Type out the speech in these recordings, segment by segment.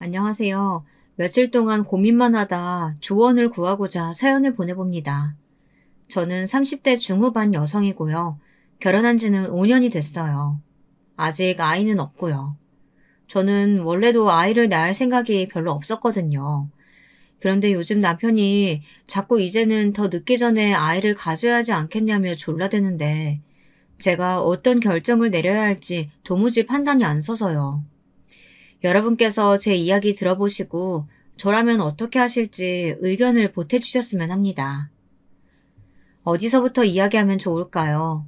안녕하세요. 며칠 동안 고민만 하다 조언을 구하고자 사연을 보내봅니다. 저는 30대 중후반 여성이고요. 결혼한 지는 5년이 됐어요. 아직 아이는 없고요. 저는 원래도 아이를 낳을 생각이 별로 없었거든요. 그런데 요즘 남편이 자꾸 이제는 더 늦기 전에 아이를 가져야 하지 않겠냐며 졸라대는데 제가 어떤 결정을 내려야 할지 도무지 판단이 안 서서요. 여러분께서 제 이야기 들어보시고 저라면 어떻게 하실지 의견을 보태주셨으면 합니다. 어디서부터 이야기하면 좋을까요?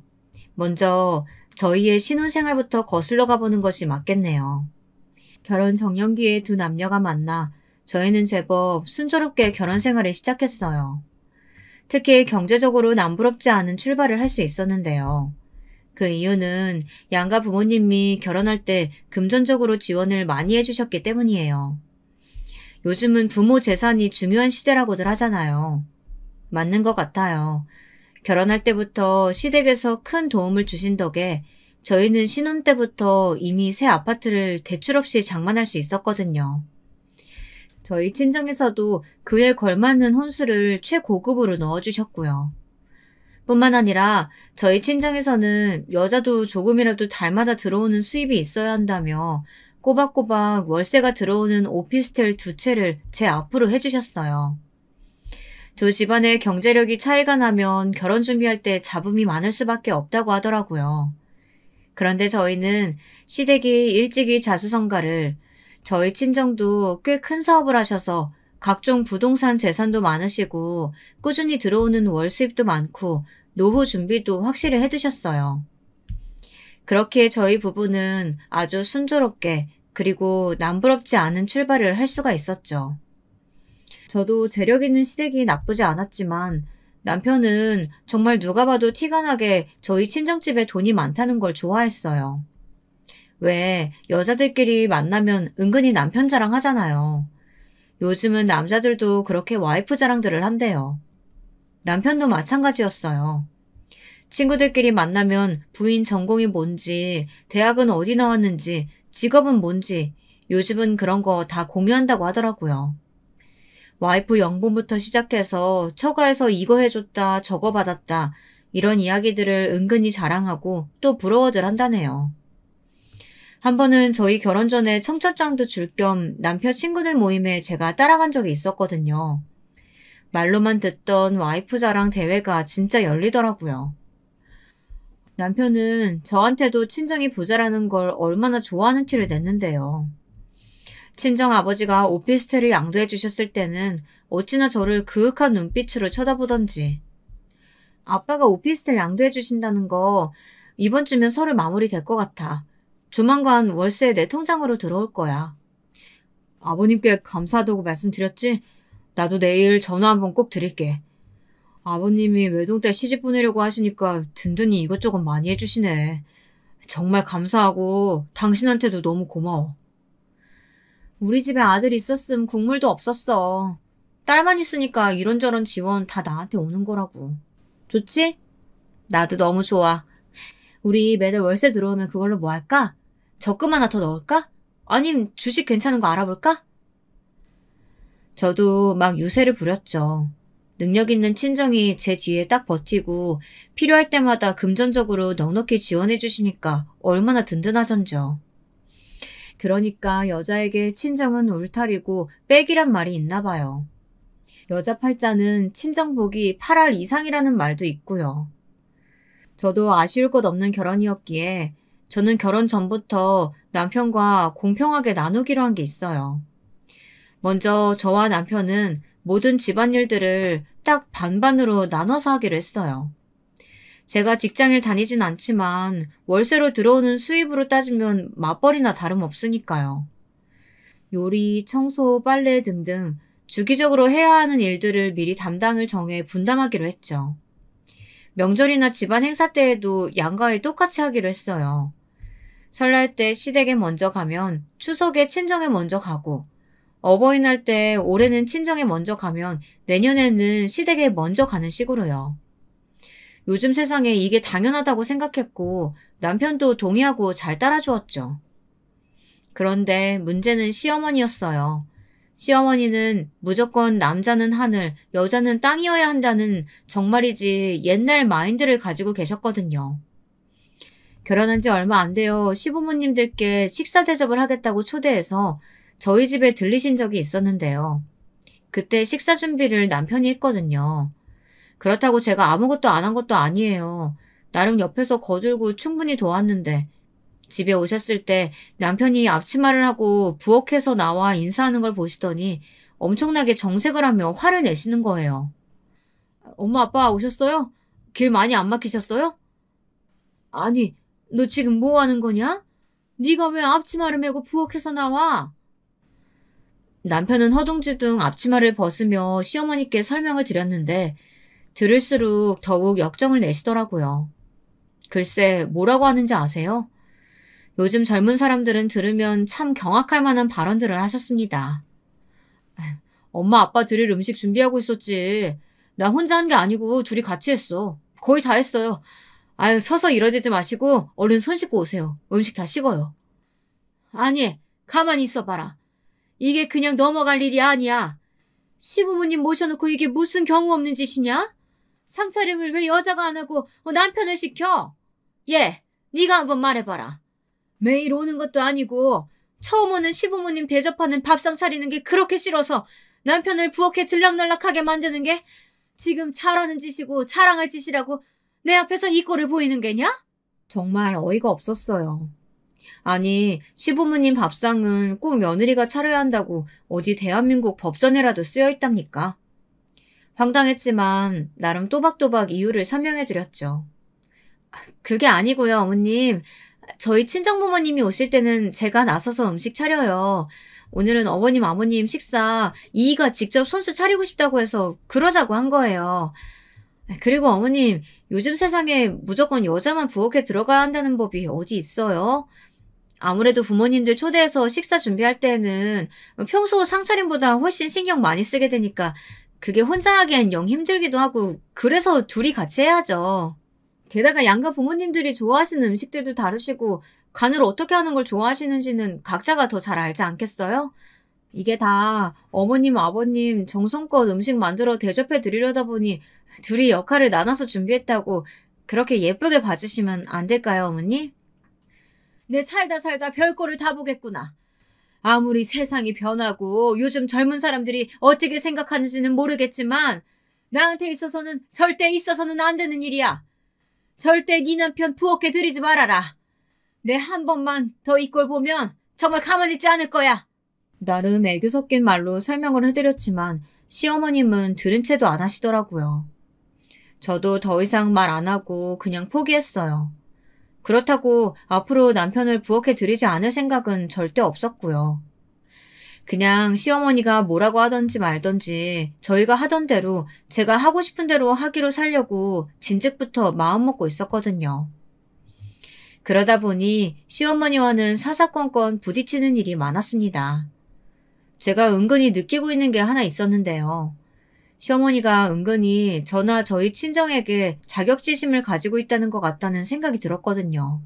먼저 저희의 신혼생활부터 거슬러 가보는 것이 맞겠네요. 결혼 정년기에 두 남녀가 만나 저희는 제법 순조롭게 결혼 생활을 시작했어요. 특히 경제적으로 남부럽지 않은 출발을 할 수 있었는데요. 그 이유는 양가 부모님이 결혼할 때 금전적으로 지원을 많이 해주셨기 때문이에요. 요즘은 부모 재산이 중요한 시대라고들 하잖아요. 맞는 것 같아요. 결혼할 때부터 시댁에서 큰 도움을 주신 덕에 저희는 신혼 때부터 이미 새 아파트를 대출 없이 장만할 수 있었거든요. 저희 친정에서도 그에 걸맞는 혼수를 최고급으로 넣어주셨고요. 뿐만 아니라 저희 친정에서는 여자도 조금이라도 달마다 들어오는 수입이 있어야 한다며 꼬박꼬박 월세가 들어오는 오피스텔 두 채를 제 앞으로 해주셨어요. 두 집안의 경제력이 차이가 나면 결혼 준비할 때 잡음이 많을 수밖에 없다고 하더라고요. 그런데 저희는 시댁이 일찍이 자수성가를, 저희 친정도 꽤 큰 사업을 하셔서 각종 부동산 재산도 많으시고 꾸준히 들어오는 월 수입도 많고 노후 준비도 확실히 해두셨어요. 그렇게 저희 부부는 아주 순조롭게 그리고 남부럽지 않은 출발을 할 수가 있었죠. 저도 재력 있는 시댁이 나쁘지 않았지만 남편은 정말 누가 봐도 티가 나게 저희 친정집에 돈이 많다는 걸 좋아했어요. 왜 여자들끼리 만나면 은근히 남편 자랑하잖아요. 요즘은 남자들도 그렇게 와이프 자랑들을 한대요. 남편도 마찬가지였어요. 친구들끼리 만나면 부인 전공이 뭔지, 대학은 어디 나왔는지, 직업은 뭔지, 요즘은 그런 거 다 공유한다고 하더라고요. 와이프 연봉부터 시작해서 처가에서 이거 해줬다, 저거 받았다, 이런 이야기들을 은근히 자랑하고 또 부러워들 한다네요. 한 번은 저희 결혼 전에 청첩장도 줄 겸 남편 친구들 모임에 제가 따라간 적이 있었거든요. 말로만 듣던 와이프 자랑 대회가 진짜 열리더라고요. 남편은 저한테도 친정이 부자라는 걸 얼마나 좋아하는 티를 냈는데요. 친정 아버지가 오피스텔을 양도해 주셨을 때는 어찌나 저를 그윽한 눈빛으로 쳐다보던지. 아빠가 오피스텔 양도해 주신다는 거 이번 주면 서류 마무리될 것 같아. 조만간 월세 내 통장으로 들어올 거야. 아버님께 감사하다고 말씀드렸지? 나도 내일 전화 한번 꼭 드릴게. 아버님이 외동딸 시집 보내려고 하시니까 든든히 이것저것 많이 해주시네. 정말 감사하고 당신한테도 너무 고마워. 우리 집에 아들 있었음 국물도 없었어. 딸만 있으니까 이런저런 지원 다 나한테 오는 거라고. 좋지? 나도 너무 좋아. 우리 매달 월세 들어오면 그걸로 뭐 할까? 적금 하나 더 넣을까? 아님 주식 괜찮은 거 알아볼까? 저도 막 유세를 부렸죠. 능력 있는 친정이 제 뒤에 딱 버티고 필요할 때마다 금전적으로 넉넉히 지원해 주시니까 얼마나 든든하던죠. 그러니까 여자에게 친정은 울타리고 백이란 말이 있나 봐요. 여자 팔자는 친정복이 8할 이상이라는 말도 있고요. 저도 아쉬울 것 없는 결혼이었기에 저는 결혼 전부터 남편과 공평하게 나누기로 한 게 있어요. 먼저 저와 남편은 모든 집안일들을 딱 반반으로 나눠서 하기로 했어요. 제가 직장을 다니진 않지만 월세로 들어오는 수입으로 따지면 맞벌이나 다름없으니까요. 요리, 청소, 빨래 등등 주기적으로 해야 하는 일들을 미리 담당을 정해 분담하기로 했죠. 명절이나 집안 행사 때에도 양가에 똑같이 하기로 했어요. 설날 때 시댁에 먼저 가면 추석에 친정에 먼저 가고, 어버이날 때 올해는 친정에 먼저 가면 내년에는 시댁에 먼저 가는 식으로요. 요즘 세상에 이게 당연하다고 생각했고 남편도 동의하고 잘 따라주었죠. 그런데 문제는 시어머니였어요. 시어머니는 무조건 남자는 하늘, 여자는 땅이어야 한다는 정말이지 옛날 마인드를 가지고 계셨거든요. 결혼한 지 얼마 안 돼요. 시부모님들께 식사 대접을 하겠다고 초대해서 저희 집에 들리신 적이 있었는데요. 그때 식사 준비를 남편이 했거든요. 그렇다고 제가 아무것도 안 한 것도 아니에요. 나름 옆에서 거들고 충분히 도왔는데 집에 오셨을 때 남편이 앞치마를 하고 부엌에서 나와 인사하는 걸 보시더니 엄청나게 정색을 하며 화를 내시는 거예요. 엄마 아빠 오셨어요? 길 많이 안 막히셨어요? 아니, 너 지금 뭐 하는 거냐? 네가 왜 앞치마를 메고 부엌에서 나와? 남편은 허둥지둥 앞치마를 벗으며 시어머니께 설명을 드렸는데 들을수록 더욱 역정을 내시더라고요. 글쎄 뭐라고 하는지 아세요? 요즘 젊은 사람들은 들으면 참 경악할 만한 발언들을 하셨습니다. 엄마 아빠 드릴 음식 준비하고 있었지. 나 혼자 한 게 아니고 둘이 같이 했어. 거의 다 했어요. 아유 서서 이러지지 마시고 얼른 손 씻고 오세요. 음식 다 식어요. 아니 가만히 있어봐라. 이게 그냥 넘어갈 일이 아니야. 시부모님 모셔놓고 이게 무슨 경우 없는 짓이냐? 상차림을 왜 여자가 안 하고 남편을 시켜? 얘, 네가 한번 말해봐라. 매일 오는 것도 아니고 처음 오는 시부모님 대접하는 밥상 차리는 게 그렇게 싫어서 남편을 부엌에 들락날락하게 만드는 게 지금 잘하는 짓이고 자랑할 짓이라고 내 앞에서 이 꼴을 보이는 게냐? 정말 어이가 없었어요. 아니, 시부모님 밥상은 꼭 며느리가 차려야 한다고 어디 대한민국 법전에라도 쓰여 있답니까? 황당했지만 나름 또박또박 이유를 설명해드렸죠. 그게 아니고요, 어머님. 저희 친정부모님이 오실 때는 제가 나서서 음식 차려요. 오늘은 어머님, 아버님 식사 이이가 직접 손수 차리고 싶다고 해서 그러자고 한 거예요. 그리고 어머님, 요즘 세상에 무조건 여자만 부엌에 들어가야 한다는 법이 어디 있어요? 아무래도 부모님들 초대해서 식사 준비할 때는 평소 상차림보다 훨씬 신경 많이 쓰게 되니까 그게 혼자 하기엔 영 힘들기도 하고 그래서 둘이 같이 해야죠. 게다가 양가 부모님들이 좋아하시는 음식들도 다르시고 간을 어떻게 하는 걸 좋아하시는지는 각자가 더 잘 알지 않겠어요? 이게 다 어머님, 아버님 정성껏 음식 만들어 대접해 드리려다 보니 둘이 역할을 나눠서 준비했다고 그렇게 예쁘게 봐주시면 안 될까요, 어머니? 내 살다 별꼴을 다 보겠구나. 아무리 세상이 변하고 요즘 젊은 사람들이 어떻게 생각하는지는 모르겠지만 나한테 있어서는 절대 있어서는 안 되는 일이야. 절대 네 남편 부엌에 들이지 말아라. 내 한 번만 더 이 꼴 보면 정말 가만히 있지 않을 거야. 나름 애교 섞인 말로 설명을 해드렸지만 시어머님은 들은 채도 안 하시더라고요. 저도 더 이상 말 안 하고 그냥 포기했어요. 그렇다고 앞으로 남편을 부엌에 들이지 않을 생각은 절대 없었고요. 그냥 시어머니가 뭐라고 하던지 말던지 저희가 하던 대로 제가 하고 싶은 대로 하기로 살려고 진즉부터 마음먹고 있었거든요. 그러다 보니 시어머니와는 사사건건 부딪히는 일이 많았습니다. 제가 은근히 느끼고 있는 게 하나 있었는데요. 시어머니가 은근히 저나 저희 친정에게 자격지심을 가지고 있다는 것 같다는 생각이 들었거든요.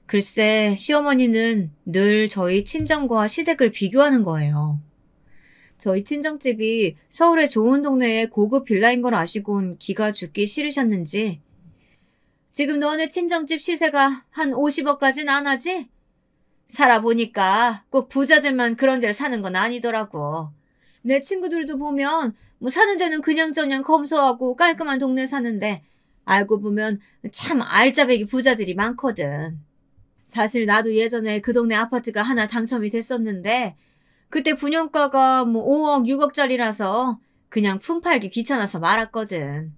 글쎄, 시어머니는 늘 저희 친정과 시댁을 비교하는 거예요. 저희 친정집이 서울의 좋은 동네의 고급 빌라인 걸 아시곤 기가 죽기 싫으셨는지 지금 너네 친정집 시세가 한 50억까지는 안 하지? 살아보니까 꼭 부자들만 그런 데를 사는 건 아니더라고. 내 친구들도 보면 사는 데는 그냥저냥 검소하고 깔끔한 동네 사는데 알고 보면 참 알짜배기 부자들이 많거든. 사실 나도 예전에 그 동네 아파트가 하나 당첨이 됐었는데 그때 분양가가 5억, 6억짜리라서 그냥 품팔기 귀찮아서 말았거든.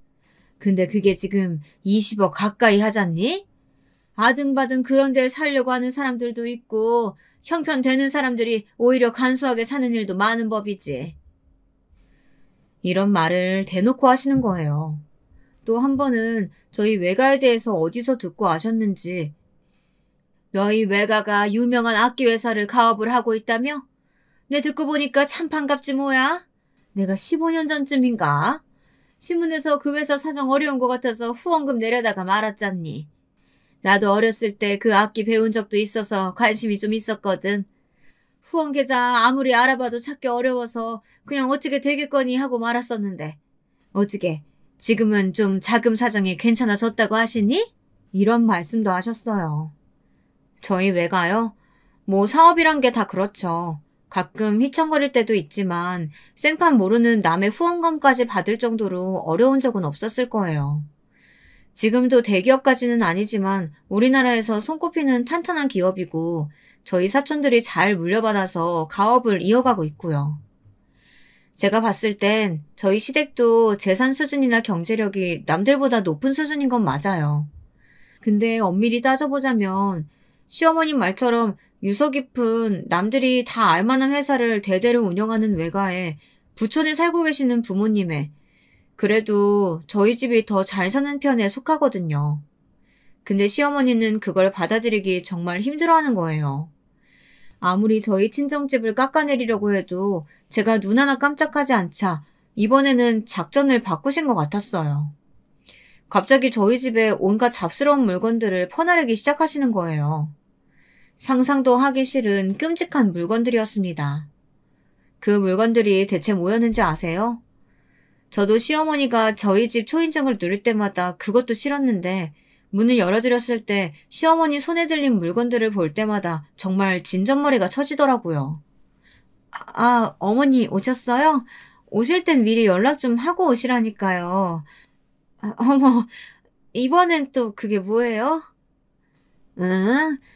근데 그게 지금 20억 가까이 하잖니? 아등바등 그런 데를 살려고 하는 사람들도 있고 형편되는 사람들이 오히려 간소하게 사는 일도 많은 법이지. 이런 말을 대놓고 하시는 거예요. 또 한 번은 저희 외가에 대해서 어디서 듣고 아셨는지 너희 외가가 유명한 악기회사를 가업을 하고 있다며? 내 듣고 보니까 참 반갑지 뭐야? 내가 15년 전쯤인가? 신문에서 그 회사 사정 어려운 것 같아서 후원금 내려다가 말았잖니. 나도 어렸을 때 그 악기 배운 적도 있어서 관심이 좀 있었거든. 후원 계좌 아무리 알아봐도 찾기 어려워서 그냥 어떻게 되겠거니 하고 말았었는데 어떻게 지금은 좀 자금 사정이 괜찮아졌다고 하시니? 이런 말씀도 하셨어요. 저희 외가요? 뭐 사업이란 게 다 그렇죠. 가끔 휘청거릴 때도 있지만 생판 모르는 남의 후원금까지 받을 정도로 어려운 적은 없었을 거예요. 지금도 대기업까지는 아니지만 우리나라에서 손꼽히는 탄탄한 기업이고 저희 사촌들이 잘 물려받아서 가업을 이어가고 있고요. 제가 봤을 땐 저희 시댁도 재산 수준이나 경제력이 남들보다 높은 수준인 건 맞아요. 근데 엄밀히 따져보자면 시어머님 말처럼 유서 깊은 남들이 다 알만한 회사를 대대로 운영하는 외가에 부촌에 살고 계시는 부모님의 그래도 저희 집이 더 잘 사는 편에 속하거든요. 근데 시어머니는 그걸 받아들이기 정말 힘들어하는 거예요. 아무리 저희 친정집을 깎아내리려고 해도 제가 눈 하나 깜짝하지 않자 이번에는 작전을 바꾸신 것 같았어요. 갑자기 저희 집에 온갖 잡스러운 물건들을 퍼나르기 시작하시는 거예요. 상상도 하기 싫은 끔찍한 물건들이었습니다. 그 물건들이 대체 뭐였는지 아세요? 저도 시어머니가 저희 집 초인종을 누를 때마다 그것도 싫었는데 문을 열어드렸을 때 시어머니 손에 들린 물건들을 볼 때마다 정말 진전머리가 쳐지더라고요. 어머니 오셨어요? 오실 땐 미리 연락 좀 하고 오시라니까요. 어머, 이번엔 또 그게 뭐예요?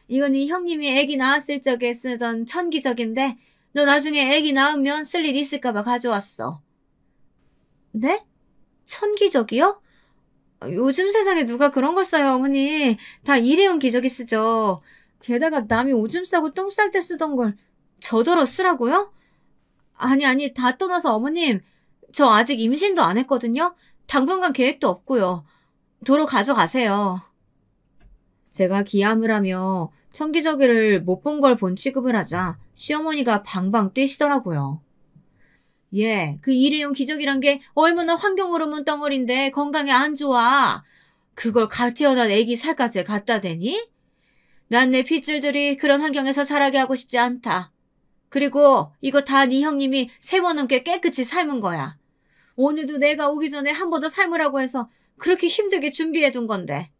이건 이 형님이 애기 낳았을 적에 쓰던 천기적인데 너 나중에 애기 낳으면 쓸 일 있을까봐 가져왔어. 네? 천기적이요? 요즘 세상에 누가 그런 걸 써요, 어머니. 다 일회용 기저귀 쓰죠. 게다가 남이 오줌 싸고 똥 쌀 때 쓰던 걸 저더러 쓰라고요? 아니, 다 떠나서 어머님, 저 아직 임신도 안 했거든요? 당분간 계획도 없고요. 도로 가져가세요. 제가 기함을 하며 천기저귀를 못 본 걸 본 취급을 하자 시어머니가 방방 뛰시더라고요. 예, 그 일회용 기저귀란 게 얼마나 환경오염은 덩어리인데 건강에 안 좋아. 그걸 갓 태어난 애기 살갗에 갖다 대니? 난 내 핏줄들이 그런 환경에서 자라게 하고 싶지 않다. 그리고 이거 다 네 형님이 3번 넘게 깨끗이 삶은 거야. 오늘도 내가 오기 전에 한 번 더 삶으라고 해서 그렇게 힘들게 준비해둔 건데.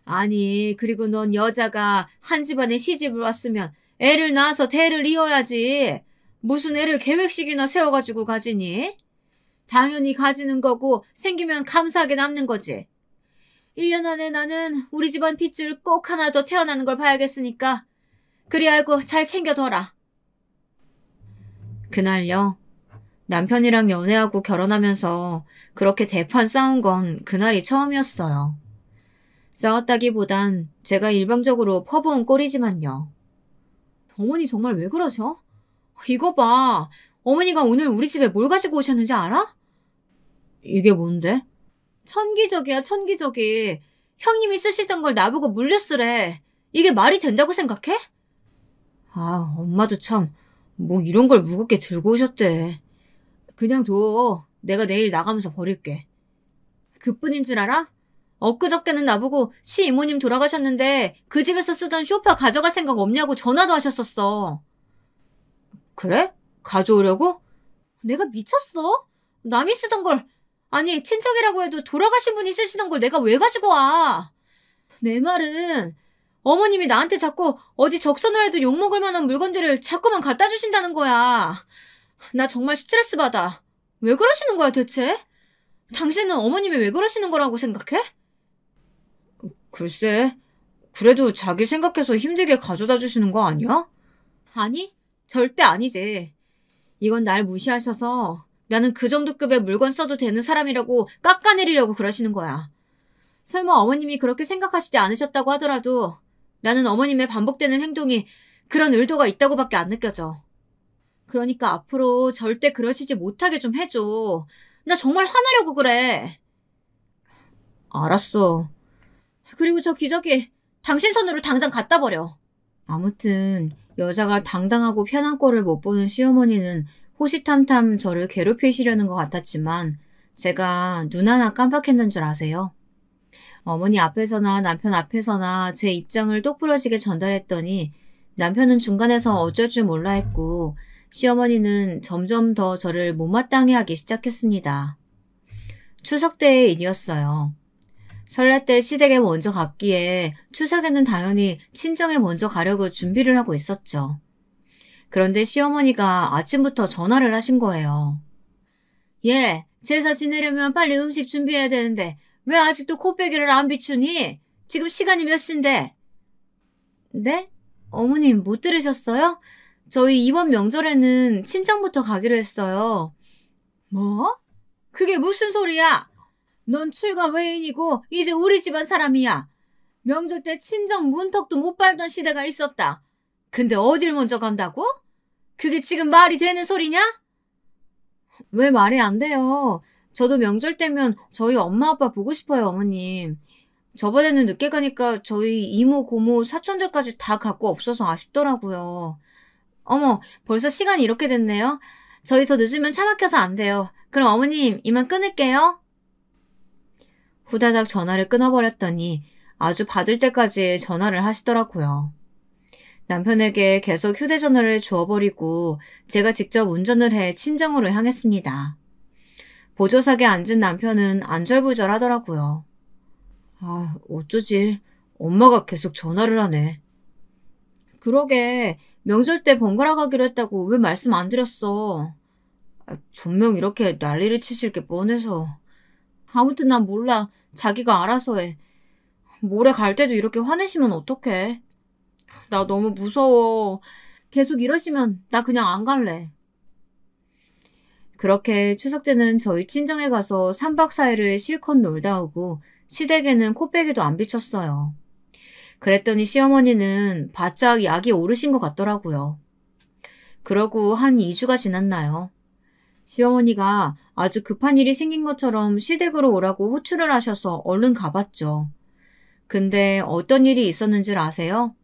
아니, 그리고 넌 여자가 한 집안에 시집을 왔으면 애를 낳아서 대를 이어야지. 무슨 애를 계획식이나 세워가지고 가지니? 당연히 가지는 거고 생기면 감사하게 남는 거지. 1년 안에 나는 우리 집안 핏줄 꼭 하나 더 태어나는 걸 봐야겠으니까 그리 알고 잘 챙겨둬라. 그날요. 남편이랑 연애하고 결혼하면서 그렇게 대판 싸운 건 그날이 처음이었어요. 싸웠다기보단 제가 일방적으로 퍼부은 꼴이지만요. 어머니 정말 왜 그러셔? 이거 봐. 어머니가 오늘 우리 집에 뭘 가지고 오셨는지 알아? 이게 뭔데? 천기저귀야, 천기저귀. 형님이 쓰시던 걸 나보고 물려쓰래. 이게 말이 된다고 생각해? 엄마도 참, 뭐 이런 걸 무겁게 들고 오셨대. 그냥 둬. 내가 내일 나가면서 버릴게. 그뿐인 줄 알아? 엊그저께는 나보고 시이모님 돌아가셨는데 그 집에서 쓰던 쇼파 가져갈 생각 없냐고 전화도 하셨었어. 그래? 가져오려고? 내가 미쳤어? 남이 쓰던 걸, 아니 친척이라고 해도 돌아가신 분이 쓰시던 걸 내가 왜 가지고 와? 내 말은 어머님이 나한테 자꾸 어디 적서놓아도 욕먹을 만한 물건들을 자꾸만 갖다 주신다는 거야. 나 정말 스트레스 받아. 왜 그러시는 거야 대체? 당신은 어머님이 왜 그러시는 거라고 생각해? 글쎄, 그래도 자기 생각해서 힘들게 가져다 주시는 거 아니야? 아니, 절대 아니지. 이건 날 무시하셔서 나는 그 정도 급의 물건 써도 되는 사람이라고 깎아내리려고 그러시는 거야. 설마 어머님이 그렇게 생각하시지 않으셨다고 하더라도 나는 어머님의 반복되는 행동이 그런 의도가 있다고밖에 안 느껴져. 그러니까 앞으로 절대 그러시지 못하게 좀 해줘. 나 정말 화나려고 그래. 알았어. 그리고 저 기저귀 당신 손으로 당장 갖다 버려. 아무튼 여자가 당당하고 편한 꼴을 못 보는 시어머니는 호시탐탐 저를 괴롭히시려는 것 같았지만 제가 눈 하나 깜빡했는 줄 아세요? 어머니 앞에서나 남편 앞에서나 제 입장을 똑부러지게 전달했더니 남편은 중간에서 어쩔 줄 몰라 했고 시어머니는 점점 더 저를 못마땅해 하기 시작했습니다. 추석 때의 일이었어요. 설날 때 시댁에 먼저 갔기에 추석에는 당연히 친정에 먼저 가려고 준비를 하고 있었죠. 그런데 시어머니가 아침부터 전화를 하신 거예요. 예, 제사 지내려면 빨리 음식 준비해야 되는데 왜 아직도 코빼기를 안 비추니? 지금 시간이 몇 시인데? 네? 어머님 못 들으셨어요? 저희 이번 명절에는 친정부터 가기로 했어요. 뭐? 그게 무슨 소리야? 넌 출가 외인이고 이제 우리 집안 사람이야. 명절 때 친정 문턱도 못 밟던 시대가 있었다. 근데 어딜 먼저 간다고? 그게 지금 말이 되는 소리냐? 왜 말이 안 돼요? 저도 명절 때면 저희 엄마 아빠 보고 싶어요, 어머님. 저번에는 늦게 가니까 저희 이모, 고모, 사촌들까지 다 갖고 없어서 아쉽더라고요. 어머, 벌써 시간이 이렇게 됐네요. 저희 더 늦으면 차 막혀서 안 돼요. 그럼 어머님, 이만 끊을게요. 후다닥 전화를 끊어버렸더니 아주 받을 때까지 전화를 하시더라고요. 남편에게 계속 휴대전화를 주워버리고 제가 직접 운전을 해 친정으로 향했습니다. 보조석에 앉은 남편은 안절부절하더라고요. 아, 어쩌지. 엄마가 계속 전화를 하네. 그러게, 명절 때 번갈아 가기로 했다고 왜 말씀 안 드렸어? 분명 이렇게 난리를 치실 게 뻔해서. 아무튼 난 몰라. 자기가 알아서 해. 모레 갈 때도 이렇게 화내시면 어떡해. 나 너무 무서워. 계속 이러시면 나 그냥 안 갈래. 그렇게 추석 때는 저희 친정에 가서 3박 4일을 실컷 놀다 오고 시댁에는 코빼기도 안 비쳤어요. 그랬더니 시어머니는 바짝 약이 오르신 것 같더라고요. 그러고 한 2주가 지났나요? 시어머니가 아주 급한 일이 생긴 것처럼 시댁으로 오라고 호출을 하셔서 얼른 가봤죠. 근데 어떤 일이 있었는지 아세요?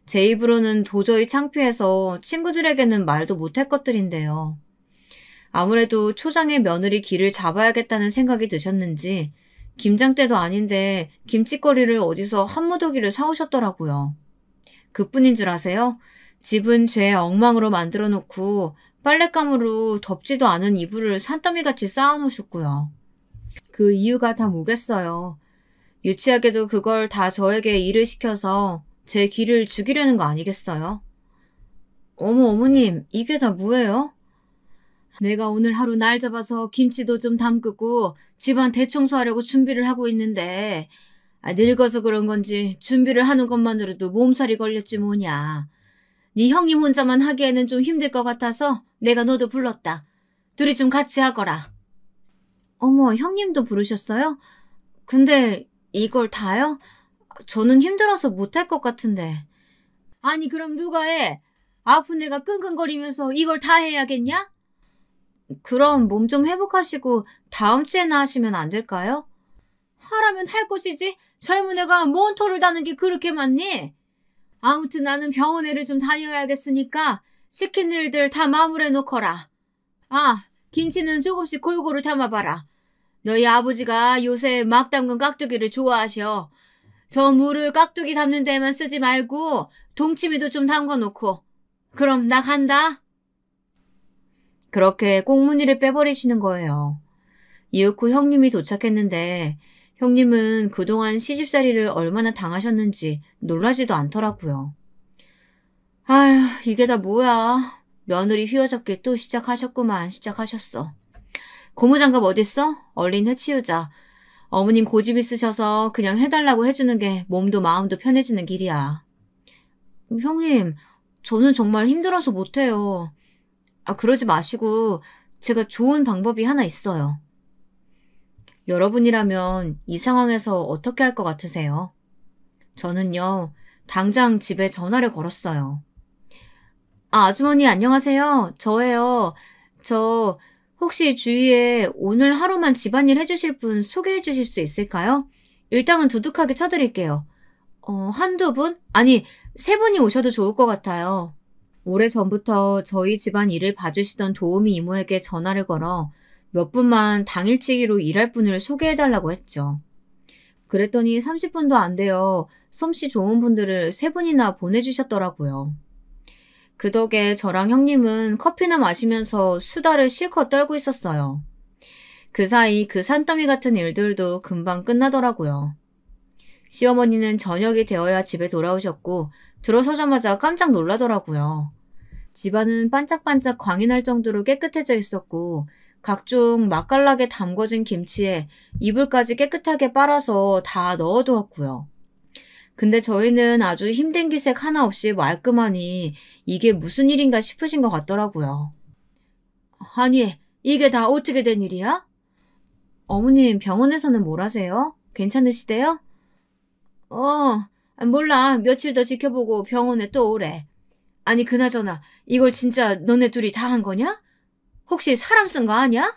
제 입으로는 도저히 창피해서 친구들에게는 말도 못할 것들인데요. 아무래도 초장의 며느리 길을 잡아야겠다는 생각이 드셨는지 김장 때도 아닌데 김치거리를 어디서 한 무더기를 사오셨더라고요. 그뿐인 줄 아세요? 집은 죄 엉망으로 만들어 놓고 빨랫감으로 덥지도 않은 이불을 산더미같이 쌓아놓으셨고요. 그 이유가 다 뭐겠어요. 유치하게도 그걸 다 저에게 일을 시켜서 제 기를 죽이려는 거 아니겠어요? 어머, 어머님, 이게 다 뭐예요? 내가 오늘 하루 날 잡아서 김치도 좀 담그고 집안 대청소하려고 준비를 하고 있는데 늙어서 그런 건지 준비를 하는 것만으로도 몸살이 걸렸지 뭐냐. 네 형님 혼자만 하기에는 좀 힘들 것 같아서 내가 너도 불렀다. 둘이 좀 같이 하거라. 어머, 형님도 부르셨어요? 근데 이걸 다요? 저는 힘들어서 못할 것 같은데. 아니 그럼 누가 해? 아픈 애가 끙끙거리면서 이걸 다 해야겠냐? 그럼 몸 좀 회복하시고 다음 주에나 하시면 안 될까요? 하라면 할 것이지 젊은 애가 뭔 토를 다는 게 그렇게 많니? 아무튼 나는 병원에를 좀 다녀야겠으니까 시킨 일들 다 마무리해 놓거라. 아, 김치는 조금씩 골고루 담아봐라. 너희 아버지가 요새 막 담근 깍두기를 좋아하셔. 저 물을 깍두기 담는 데만 쓰지 말고 동치미도 좀 담궈놓고. 그럼 나 간다. 그렇게 꽁무니를 빼버리시는 거예요. 이윽 후 형님이 도착했는데 형님은 그동안 시집살이를 얼마나 당하셨는지 놀라지도 않더라고요. 아휴, 이게 다 뭐야. 며느리 휘어잡기 또 시작하셨어. 고무장갑 어딨어? 얼른 해치우자. 어머님 고집 있으셔서 그냥 해달라고 해주는 게 몸도 마음도 편해지는 길이야. 형님, 저는 정말 힘들어서 못해요. 그러지 마시고 제가 좋은 방법이 하나 있어요. 여러분이라면 이 상황에서 어떻게 할 것 같으세요? 저는요, 당장 집에 전화를 걸었어요. 아주머니 안녕하세요. 저예요. 저 혹시 주위에 오늘 하루만 집안일 해주실 분 소개해 주실 수 있을까요? 일당은 두둑하게 쳐드릴게요. 한두 분? 아니, 세 분이 오셔도 좋을 것 같아요. 오래전부터 저희 집안 일을 봐주시던 도우미 이모에게 전화를 걸어 몇 분만 당일치기로 일할 분을 소개해달라고 했죠. 그랬더니 30분도 안 돼요. 솜씨 좋은 분들을 3분이나 보내주셨더라고요. 그 덕에 저랑 형님은 커피나 마시면서 수다를 실컷 떨고 있었어요. 그 사이 그 산더미 같은 일들도 금방 끝나더라고요. 시어머니는 저녁이 되어야 집에 돌아오셨고 들어서자마자 깜짝 놀라더라고요. 집안은 반짝반짝 광이 날 정도로 깨끗해져 있었고 각종 맛깔나게 담궈진 김치에 이불까지 깨끗하게 빨아서 다 넣어두었고요. 근데 저희는 아주 힘든 기색 하나 없이 말끔하니 이게 무슨 일인가 싶으신 것 같더라고요. 아니, 이게 다 어떻게 된 일이야? 어머님, 병원에서는 뭘 하세요? 괜찮으시대요? 몰라. 며칠 더 지켜보고 병원에 또 오래. 아니, 그나저나 이걸 진짜 너네 둘이 다 한 거냐? 혹시 사람 쓴 거 아니야?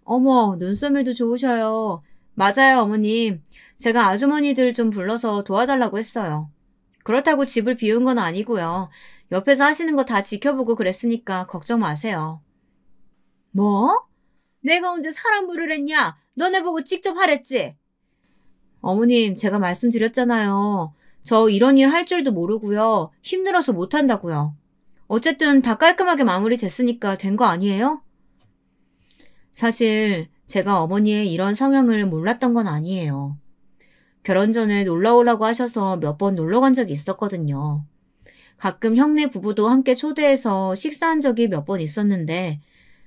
어머, 눈썰미도 좋으셔요. 맞아요, 어머님. 제가 아주머니들 좀 불러서 도와달라고 했어요. 그렇다고 집을 비운 건 아니고요. 옆에서 하시는 거 다 지켜보고 그랬으니까 걱정 마세요. 뭐? 내가 언제 사람 부르랬냐? 너네 보고 직접 하랬지? 어머님, 제가 말씀드렸잖아요. 저 이런 일 할 줄도 모르고요. 힘들어서 못한다고요. 어쨌든 다 깔끔하게 마무리됐으니까 된 거 아니에요? 사실 제가 어머니의 이런 성향을 몰랐던 건 아니에요. 결혼 전에 놀러 오라고 하셔서 몇 번 놀러 간 적이 있었거든요. 가끔 형네 부부도 함께 초대해서 식사한 적이 몇 번 있었는데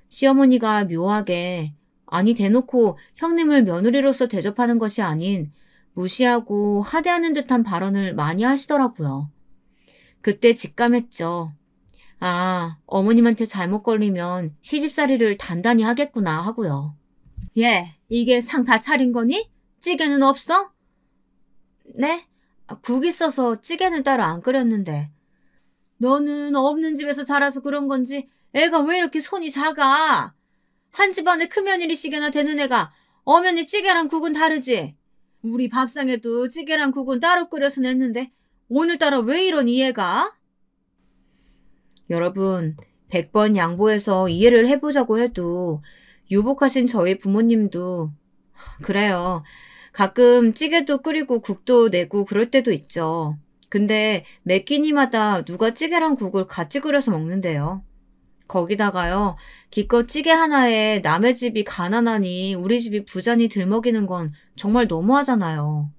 시어머니가 묘하게 아니 대놓고 형님을 며느리로서 대접하는 것이 아닌 무시하고 하대하는 듯한 발언을 많이 하시더라고요. 그때 직감했죠. 아, 어머님한테 잘못 걸리면 시집살이를 단단히 하겠구나 하고요. 예, 이게 상 다 차린 거니? 찌개는 없어? 네? 국 있어서 찌개는 따로 안 끓였는데. 너는 없는 집에서 자라서 그런 건지 애가 왜 이렇게 손이 작아? 한 집안에 큰며느리시게나 되는 애가 엄연히 찌개랑 국은 다르지? 우리 밥상에도 찌개랑 국은 따로 끓여서 냈는데 오늘따라 왜 이러니 얘가? 여러분, 100번 양보해서 이해를 해보자고 해도 유복하신 저희 부모님도 그래요. 가끔 찌개도 끓이고 국도 내고 그럴 때도 있죠. 근데 매 끼니마다 누가 찌개랑 국을 같이 끓여서 먹는데요. 거기다가요. 기껏 찌개 하나에 남의 집이 가난하니 우리 집이 부자니 들먹이는 건 정말 너무하잖아요.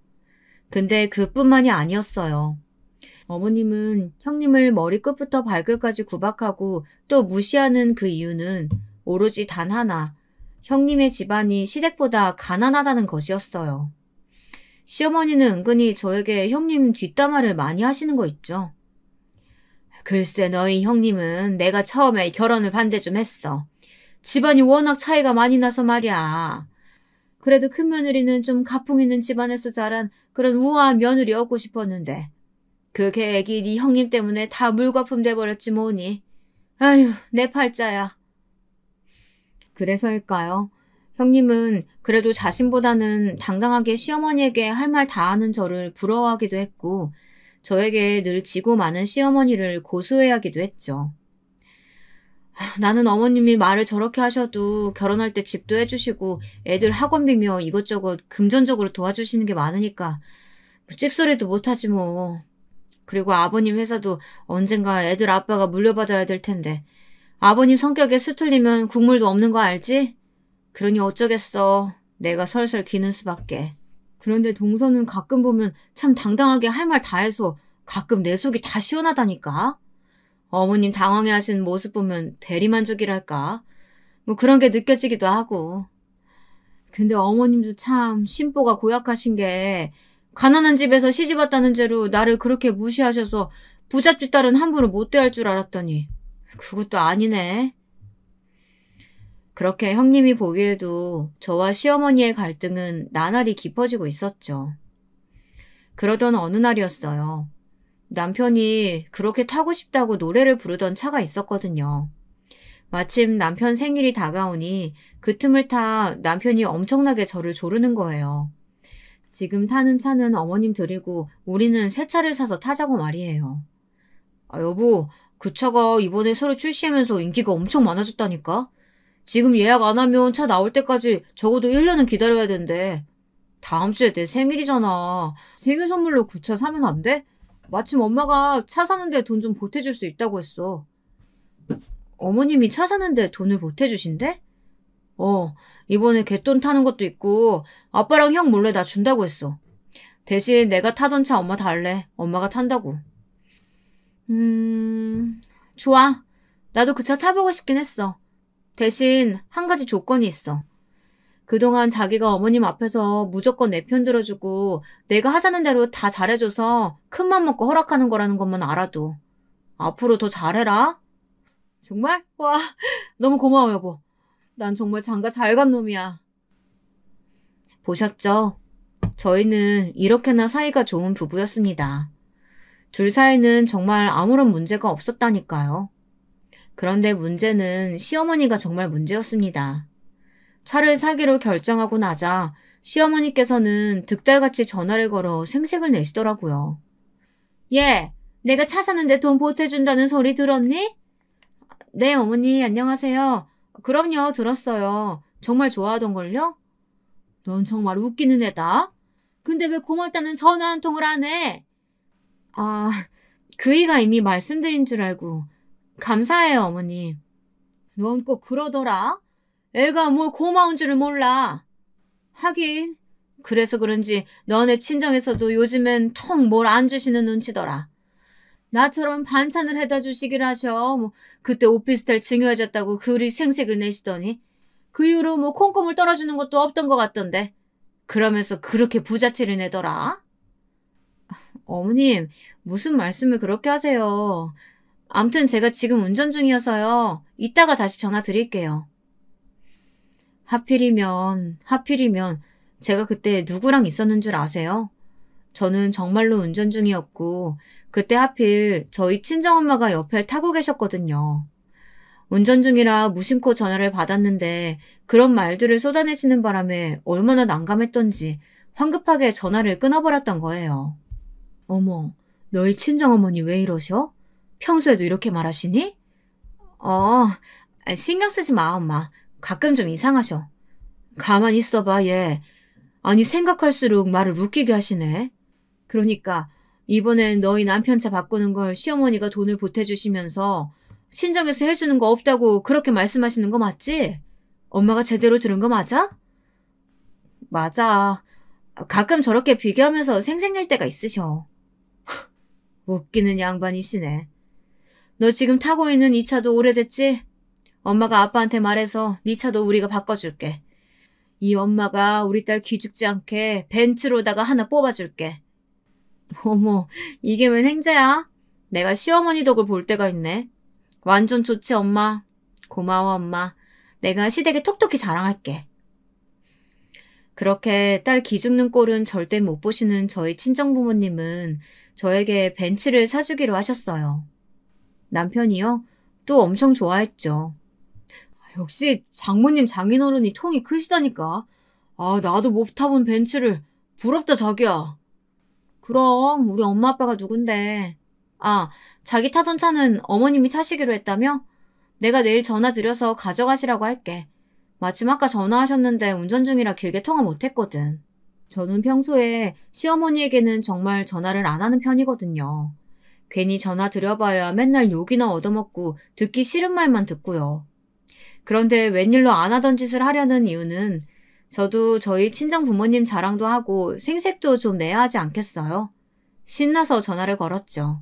근데 그뿐만이 아니었어요. 어머님은 형님을 머리끝부터 발끝까지 구박하고 또 무시하는 그 이유는 오로지 단 하나, 형님의 집안이 시댁보다 가난하다는 것이었어요. 시어머니는 은근히 저에게 형님 뒷담화를 많이 하시는 거 있죠. 글쎄 너희 형님은 내가 처음에 결혼을 반대 좀 했어. 집안이 워낙 차이가 많이 나서 말이야. 그래도 큰며느리는 좀 가풍 있는 집안에서 자란 그런 우아한 며느리 얻고 싶었는데 그 계획이 네 형님 때문에 다 물거품 돼버렸지 뭐니. 아휴 내 팔자야. 그래서일까요? 형님은 그래도 자신보다는 당당하게 시어머니에게 할 말 다 하는 저를 부러워하기도 했고 저에게 늘 지고 많은 시어머니를 고소해하기도 했죠. 나는 어머님이 말을 저렇게 하셔도 결혼할 때 집도 해주시고 애들 학원비며 이것저것 금전적으로 도와주시는 게 많으니까 뭐 찍소리도 못하지 뭐. 그리고 아버님 회사도 언젠가 애들 아빠가 물려받아야 될 텐데 아버님 성격에 수틀리면 국물도 없는 거 알지? 그러니 어쩌겠어. 내가 설설 기는 수밖에. 그런데 동서는 가끔 보면 참 당당하게 할 말 다 해서 가끔 내 속이 다 시원하다니까. 어머님 당황해하시는 모습 보면 대리만족이랄까. 뭐 그런 게 느껴지기도 하고. 근데 어머님도 참 심보가 고약하신 게 가난한 집에서 시집 왔다는 죄로 나를 그렇게 무시하셔서 부잣집 딸은 함부로 못 대할 줄 알았더니 그것도 아니네. 그렇게 형님이 보기에도 저와 시어머니의 갈등은 나날이 깊어지고 있었죠. 그러던 어느 날이었어요. 남편이 그렇게 타고 싶다고 노래를 부르던 차가 있었거든요. 마침 남편 생일이 다가오니 그 틈을 타 남편이 엄청나게 저를 조르는 거예요. 지금 타는 차는 어머님 드리고 우리는 새 차를 사서 타자고 말이에요. 여보, 그 차가 이번에 새로 출시하면서 인기가 엄청 많아졌다니까? 지금 예약 안 하면 차 나올 때까지 적어도 1년은 기다려야 된대. 다음 주에 내 생일이잖아. 생일 선물로 그 차 사면 안 돼? 마침 엄마가 차 사는데 돈 좀 보태줄 수 있다고 했어. 어머님이 차 사는데 돈을 보태주신대? 이번에 갯돈 타는 것도 있고 아빠랑 형 몰래 나 준다고 했어. 대신 내가 타던 차 엄마 달래. 엄마가 탄다고. 좋아. 나도 그 차 타보고 싶긴 했어. 대신 한 가지 조건이 있어. 그동안 자기가 어머님 앞에서 무조건 내 편 들어주고 내가 하자는 대로 다 잘해줘서 큰맘 먹고 허락하는 거라는 것만 알아도. 앞으로 더 잘해라. 정말? 와, 너무 고마워, 여보. 난 정말 장가 잘 간 놈이야. 보셨죠? 저희는 이렇게나 사이가 좋은 부부였습니다. 둘 사이는 정말 아무런 문제가 없었다니까요. 그런데 문제는 시어머니가 정말 문제였습니다. 차를 사기로 결정하고 나자 시어머니께서는 득달같이 전화를 걸어 생색을 내시더라고요. 얘, 내가 차 사는데 돈 보태준다는 소리 들었니? 네, 어머니, 안녕하세요. 그럼요, 들었어요. 정말 좋아하던걸요? 넌 정말 웃기는 애다. 근데 왜 고맙다는 전화 한 통을 안 해? 그이가 이미 말씀드린 줄 알고. 감사해요, 어머니. 넌 꼭 그러더라. 애가 뭘 고마운 줄을 몰라. 하긴 그래서 그런지 너네 친정에서도 요즘엔 통 뭘 안 주시는 눈치더라. 나처럼 반찬을 해다 주시길 하셔. 그때 오피스텔 증여해줬다고 그리 생색을 내시더니 그 이후로 콩고물 떨어주는 것도 없던 것 같던데. 그러면서 그렇게 부자티를 내더라. 어머님, 무슨 말씀을 그렇게 하세요. 암튼 제가 지금 운전 중이어서요. 이따가 다시 전화 드릴게요. 하필이면 제가 그때 누구랑 있었는 줄 아세요? 저는 정말로 운전 중이었고 그때 하필 저희 친정엄마가 옆에 타고 계셨거든요. 운전 중이라 무심코 전화를 받았는데 그런 말들을 쏟아내시는 바람에 얼마나 난감했던지 황급하게 전화를 끊어버렸던 거예요. 어머, 너희 친정어머니 왜 이러셔? 평소에도 이렇게 말하시니? 신경 쓰지 마, 엄마. 가끔 좀 이상하셔. 가만히 있어봐, 얘. 아니, 생각할수록 말을 웃기게 하시네. 그러니까 이번엔 너희 남편 차 바꾸는 걸 시어머니가 돈을 보태주시면서 친정에서 해주는 거 없다고 그렇게 말씀하시는 거 맞지? 엄마가 제대로 들은 거 맞아? 맞아. 가끔 저렇게 비교하면서 생색낼 때가 있으셔. 웃기는 양반이시네. 너 지금 타고 있는 이 차도 오래됐지? 엄마가 아빠한테 말해서 네 차도 우리가 바꿔줄게. 이 엄마가 우리 딸 기죽지 않게 벤츠로다가 하나 뽑아줄게. 어머, 이게 웬 행자야? 내가 시어머니 덕을 볼 때가 있네. 완전 좋지, 엄마. 고마워, 엄마. 내가 시댁에 톡톡히 자랑할게. 그렇게 딸 기죽는 꼴은 절대 못 보시는 저희 친정부모님은 저에게 벤츠를 사주기로 하셨어요. 남편이요? 또 엄청 좋아했죠. 역시 장모님 장인어른이 통이 크시다니까. 나도 못 타본 벤츠를. 부럽다, 자기야. 그럼 우리 엄마 아빠가 누군데. 자기 타던 차는 어머님이 타시기로 했다며? 내가 내일 전화 드려서 가져가시라고 할게. 마침 아까 전화하셨는데 운전 중이라 길게 통화 못했거든. 저는 평소에 시어머니에게는 정말 전화를 안 하는 편이거든요. 괜히 전화 드려봐야 맨날 욕이나 얻어먹고 듣기 싫은 말만 듣고요. 그런데 웬일로 안 하던 짓을 하려는 이유는 저도 저희 친정 부모님 자랑도 하고 생색도 좀 내야 하지 않겠어요? 신나서 전화를 걸었죠.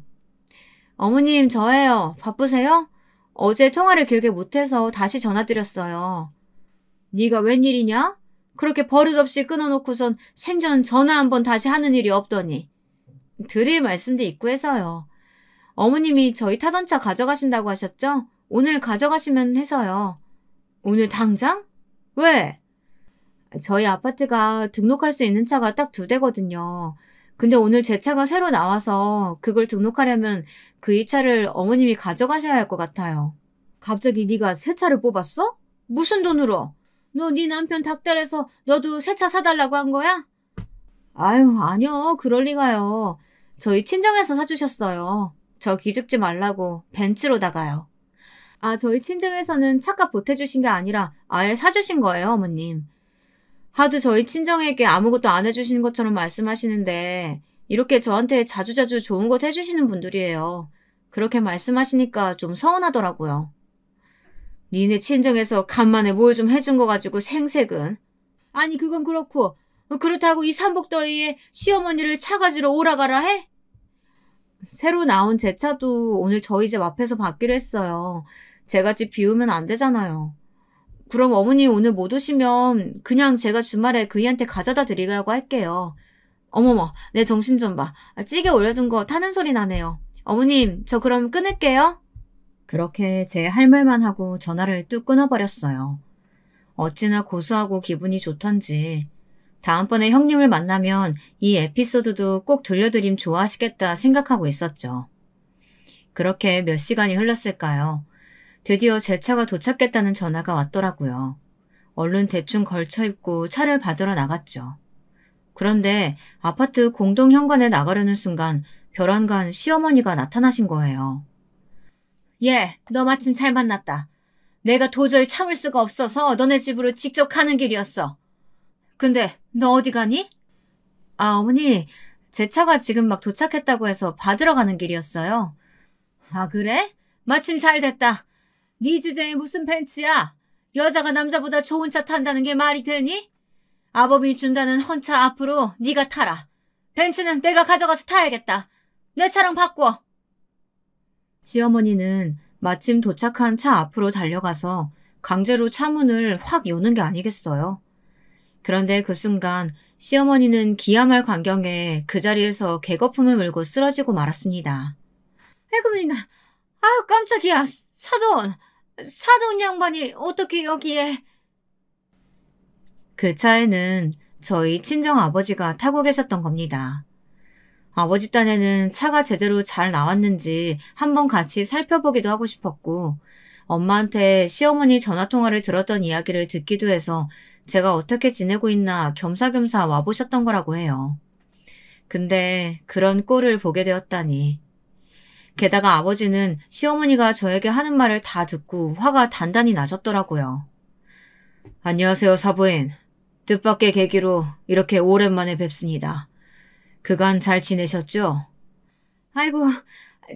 어머님, 저예요. 바쁘세요? 어제 통화를 길게 못해서 다시 전화드렸어요. 네가 웬일이냐? 그렇게 버릇없이 끊어놓고선 생전 전화 한번 다시 하는 일이 없더니. 드릴 말씀도 있고 해서요. 어머님이 저희 타던 차 가져가신다고 하셨죠? 오늘 가져가시면 해서요. 오늘 당장? 왜? 저희 아파트가 등록할 수 있는 차가 딱 2대거든요. 근데 오늘 제 차가 새로 나와서 그걸 등록하려면 그 이 차를 어머님이 가져가셔야 할 것 같아요. 갑자기 네가 새 차를 뽑았어? 무슨 돈으로? 너 네 남편 닥달해서 너도 새 차 사달라고 한 거야? 아니요. 그럴 리가요. 저희 친정에서 사주셨어요. 저 기죽지 말라고 벤츠로다가요. 저희 친정에서는 차값 보태주신 게 아니라 아예 사주신 거예요, 어머님. 하도 저희 친정에게 아무것도 안 해주시는 것처럼 말씀하시는데 이렇게 저한테 자주자주 좋은 것 해주시는 분들이에요. 그렇게 말씀하시니까 좀 서운하더라고요. 니네 친정에서 간만에 뭘 좀 해준 거 가지고 생색은. 아니 그건 그렇고 그렇다고 이 삼복더위에 시어머니를 차 가지러 오라가라 해? 새로 나온 제 차도 오늘 저희 집 앞에서 받기로 했어요. 제가 집 비우면 안 되잖아요. 그럼 어머니 오늘 못 오시면 그냥 제가 주말에 그이한테 가져다 드리라고 할게요. 어머머, 내 정신 좀 봐. 찌개 올려둔 거 타는 소리 나네요. 어머님, 저 그럼 끊을게요. 그렇게 제 할 말만 하고 전화를 뚝 끊어버렸어요. 어찌나 고소하고 기분이 좋던지 다음번에 형님을 만나면 이 에피소드도 꼭 들려드림 좋아하시겠다 생각하고 있었죠. 그렇게 몇 시간이 흘렀을까요? 드디어 제 차가 도착했다는 전화가 왔더라고요. 얼른 대충 걸쳐 입고 차를 받으러 나갔죠. 그런데 아파트 공동 현관에 나가려는 순간 벼랑간 시어머니가 나타나신 거예요. 예, 너 마침 잘 만났다. 내가 도저히 참을 수가 없어서 너네 집으로 직접 가는 길이었어. 근데 너 어디 가니? 아, 어머니, 제 차가 지금 막 도착했다고 해서 받으러 가는 길이었어요. 아, 그래? 마침 잘 됐다. 네 주제에 무슨 벤츠야? 여자가 남자보다 좋은 차 탄다는 게 말이 되니? 아범이 준다는 헌차 앞으로 네가 타라. 벤츠는 내가 가져가서 타야겠다. 내 차랑 바꿔. 시어머니는 마침 도착한 차 앞으로 달려가서 강제로 차 문을 확 여는 게 아니겠어요? 그런데 그 순간 시어머니는 기야말 광경에 그 자리에서 개거품을 물고 쓰러지고 말았습니다. 에그민아, 아유 깜짝이야. 사돈 양반이 어떻게 여기에. 그 차에는 저희 친정아버지가 타고 계셨던 겁니다. 아버지 딴에는 차가 제대로 잘 나왔는지 한번 같이 살펴보기도 하고 싶었고 엄마한테 시어머니 전화통화를 들었던 이야기를 듣기도 해서 제가 어떻게 지내고 있나 겸사겸사 와보셨던 거라고 해요. 근데 그런 꼴을 보게 되었다니. 게다가 아버지는 시어머니가 저에게 하는 말을 다 듣고 화가 단단히 나셨더라고요. 안녕하세요, 사부인. 뜻밖의 계기로 이렇게 오랜만에 뵙습니다. 그간 잘 지내셨죠? 아이고,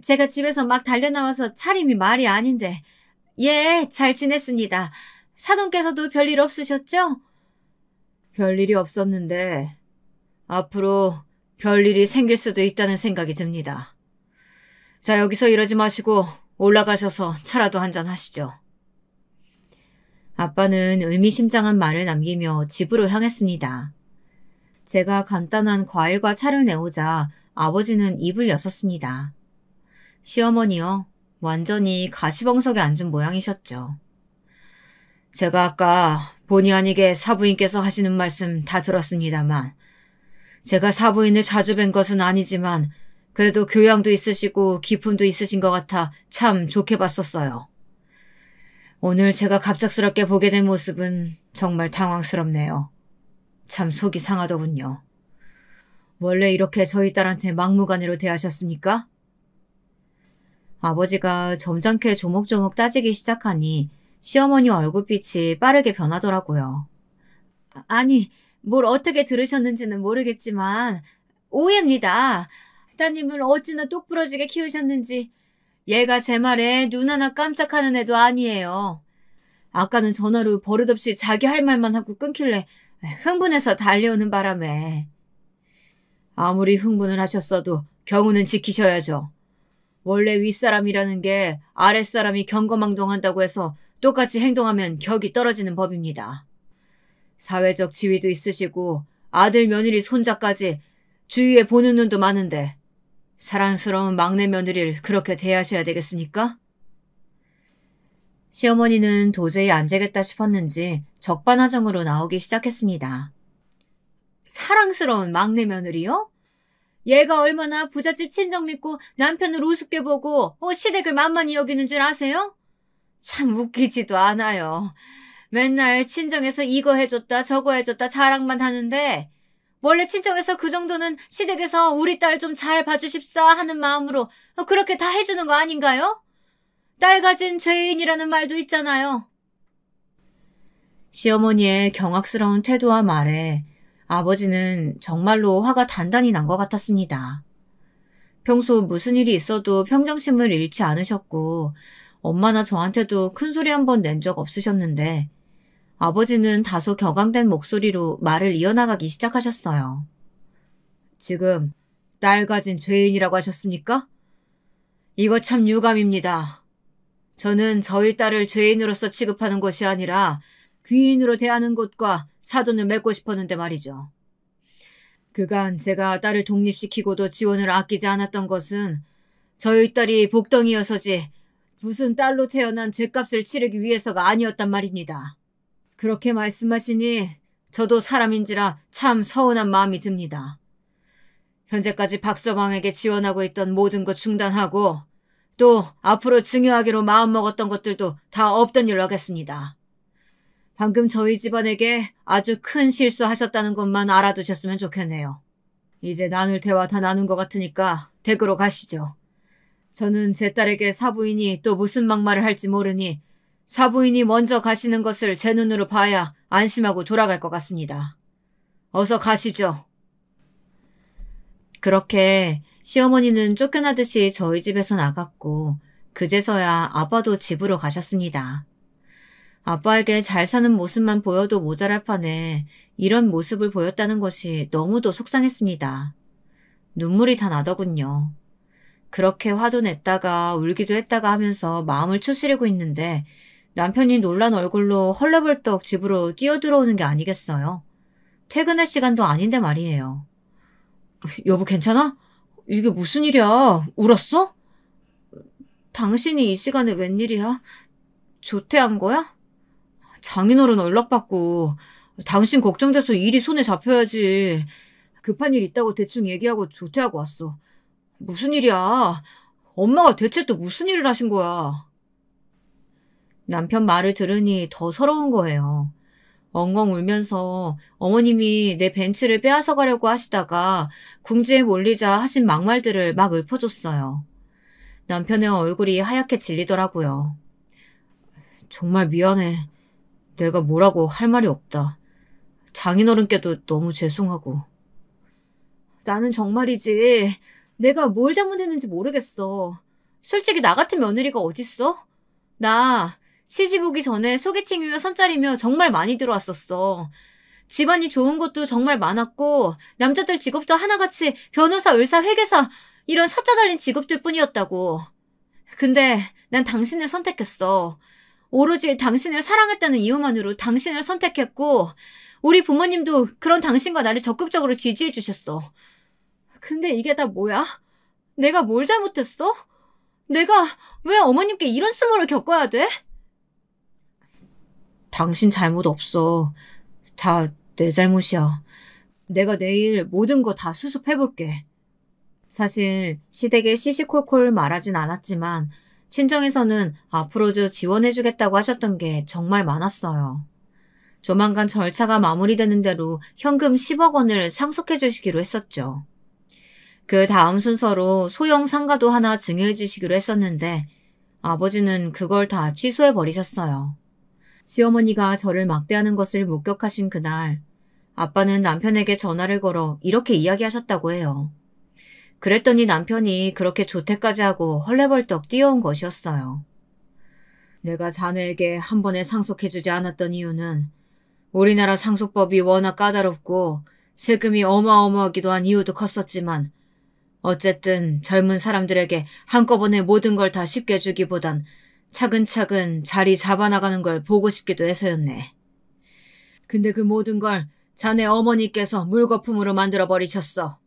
제가 집에서 막 달려나와서 차림이 말이 아닌데. 예, 잘 지냈습니다. 사돈께서도 별일 없으셨죠? 별일이 없었는데 앞으로 별일이 생길 수도 있다는 생각이 듭니다. 자, 여기서 이러지 마시고 올라가셔서 차라도 한잔 하시죠. 아빠는 의미심장한 말을 남기며 집으로 향했습니다. 제가 간단한 과일과 차를 내오자 아버지는 입을 여섰습니다. 시어머니요, 완전히 가시벙석에 앉은 모양이셨죠. 제가 아까 본의 아니게 사부인께서 하시는 말씀 다 들었습니다만 제가 사부인을 자주 뵌 것은 아니지만 그래도 교양도 있으시고 기품도 있으신 것 같아 참 좋게 봤었어요. 오늘 제가 갑작스럽게 보게 된 모습은 정말 당황스럽네요. 참 속이 상하더군요. 원래 이렇게 저희 딸한테 막무가내로 대하셨습니까? 아버지가 점잖게 조목조목 따지기 시작하니 시어머니 얼굴빛이 빠르게 변하더라고요. 아니, 뭘 어떻게 들으셨는지는 모르겠지만 오해입니다. 따님을 어찌나 똑부러지게 키우셨는지. 얘가 제 말에 눈 하나 깜짝하는 애도 아니에요. 아까는 전화로 버릇없이 자기 할 말만 하고 끊길래 흥분해서 달려오는 바람에. 아무리 흥분을 하셨어도 경우는 지키셔야죠. 원래 윗사람이라는 게 아랫사람이 경거망동한다고 해서 똑같이 행동하면 격이 떨어지는 법입니다. 사회적 지위도 있으시고 아들 며느리 손자까지 주위에 보는 눈도 많은데 사랑스러운 막내 며느리를 그렇게 대하셔야 되겠습니까? 시어머니는 도저히 안 되겠다 싶었는지 적반하장으로 나오기 시작했습니다. 사랑스러운 막내 며느리요? 얘가 얼마나 부잣집 친정 믿고 남편을 우습게 보고 시댁을 만만히 여기는 줄 아세요? 참 웃기지도 않아요. 맨날 친정에서 이거 해줬다 저거 해줬다 자랑만 하는데 원래 친정에서 그 정도는 시댁에서 우리 딸 좀 잘 봐주십사 하는 마음으로 그렇게 다 해주는 거 아닌가요? 딸 가진 죄인이라는 말도 있잖아요. 시어머니의 경악스러운 태도와 말에 아버지는 정말로 화가 단단히 난 것 같았습니다. 평소 무슨 일이 있어도 평정심을 잃지 않으셨고 엄마나 저한테도 큰 소리 한 번 낸 적 없으셨는데 아버지는 다소 격앙된 목소리로 말을 이어나가기 시작하셨어요. 지금 딸 가진 죄인이라고 하셨습니까? 이거 참 유감입니다. 저는 저희 딸을 죄인으로서 취급하는 것이 아니라 귀인으로 대하는 것과 사돈을 맺고 싶었는데 말이죠. 그간 제가 딸을 독립시키고도 지원을 아끼지 않았던 것은 저희 딸이 복덩이여서지 무슨 딸로 태어난 죗값을 치르기 위해서가 아니었단 말입니다. 그렇게 말씀하시니 저도 사람인지라 참 서운한 마음이 듭니다. 현재까지 박서방에게 지원하고 있던 모든 것 중단하고 또 앞으로 증여하기로 마음먹었던 것들도 다 없던 일로 하겠습니다. 방금 저희 집안에게 아주 큰 실수하셨다는 것만 알아두셨으면 좋겠네요. 이제 나눌 대화 다 나눈 것 같으니까 댁으로 가시죠. 저는 제 딸에게 사부인이 또 무슨 막말을 할지 모르니 사부인이 먼저 가시는 것을 제 눈으로 봐야 안심하고 돌아갈 것 같습니다. 어서 가시죠. 그렇게 시어머니는 쫓겨나듯이 저희 집에서 나갔고 그제서야 아빠도 집으로 가셨습니다. 아빠에게 잘 사는 모습만 보여도 모자랄 판에 이런 모습을 보였다는 것이 너무도 속상했습니다. 눈물이 다 나더군요. 그렇게 화도 냈다가 울기도 했다가 하면서 마음을 추스리고 있는데 남편이 놀란 얼굴로 헐레벌떡 집으로 뛰어들어오는 게 아니겠어요? 퇴근할 시간도 아닌데 말이에요. 여보 괜찮아? 이게 무슨 일이야? 울었어? 당신이 이 시간에 웬일이야? 조퇴한 거야? 장인어른 연락받고 당신 걱정돼서 일이 손에 잡혀야지. 급한 일 있다고 대충 얘기하고 조퇴하고 왔어. 무슨 일이야? 엄마가 대체 또 무슨 일을 하신 거야? 남편 말을 들으니 더 서러운 거예요. 엉엉 울면서 어머님이 내 벤츠를 빼앗아 가려고 하시다가 궁지에 몰리자 하신 막말들을 막 읊어줬어요. 남편의 얼굴이 하얗게 질리더라고요. 정말 미안해. 내가 뭐라고 할 말이 없다. 장인어른께도 너무 죄송하고. 나는 정말이지. 내가 뭘 잘못했는지 모르겠어. 솔직히 나 같은 며느리가 어딨어? 나 시집 오기 전에 소개팅이며 선짜리며 정말 많이 들어왔었어. 집안이 좋은 것도 정말 많았고 남자들 직업도 하나같이 변호사, 의사, 회계사 이런 사자 달린 직업들 뿐이었다고. 근데 난 당신을 선택했어. 오로지 당신을 사랑했다는 이유만으로 당신을 선택했고 우리 부모님도 그런 당신과 나를 적극적으로 지지해 주셨어. 근데 이게 다 뭐야? 내가 뭘 잘못했어? 내가 왜 어머님께 이런 수모를 겪어야 돼? 당신 잘못 없어. 다 내 잘못이야. 내가 내일 모든 거 다 수습해볼게. 사실 시댁에 시시콜콜 말하진 않았지만 친정에서는 앞으로도 지원해주겠다고 하셨던 게 정말 많았어요. 조만간 절차가 마무리되는 대로 현금 10억 원을 상속해 주시기로 했었죠. 그 다음 순서로 소형 상가도 하나 증여해 주시기로 했었는데 아버지는 그걸 다 취소해 버리셨어요. 시어머니가 저를 막대하는 것을 목격하신 그날 아빠는 남편에게 전화를 걸어 이렇게 이야기하셨다고 해요. 그랬더니 남편이 그렇게 조퇴까지 하고 헐레벌떡 뛰어온 것이었어요. 내가 자네에게 한 번에 상속해주지 않았던 이유는 우리나라 상속법이 워낙 까다롭고 세금이 어마어마하기도 한 이유도 컸었지만 어쨌든 젊은 사람들에게 한꺼번에 모든 걸 다 쉽게 주기보단 차근차근 자리 잡아나가는 걸 보고 싶기도 해서였네. 근데 그 모든 걸 자네 어머니께서 물거품으로 만들어버리셨어.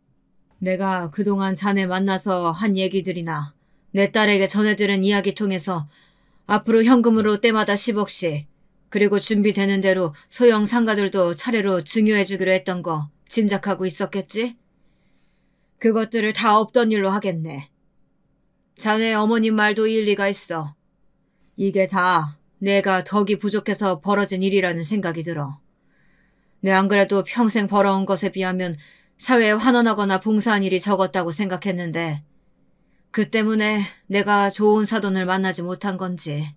내가 그동안 자네 만나서 한 얘기들이나 내 딸에게 전해들은 이야기 통해서 앞으로 현금으로 때마다 10억씩 그리고 준비되는 대로 소형 상가들도 차례로 증여해주기로 했던 거 짐작하고 있었겠지? 그것들을 다 없던 일로 하겠네. 자네 어머님 말도 일리가 있어. 이게 다 내가 덕이 부족해서 벌어진 일이라는 생각이 들어. 내 안 그래도 평생 벌어온 것에 비하면 사회에 환원하거나 봉사한 일이 적었다고 생각했는데 그 때문에 내가 좋은 사돈을 만나지 못한 건지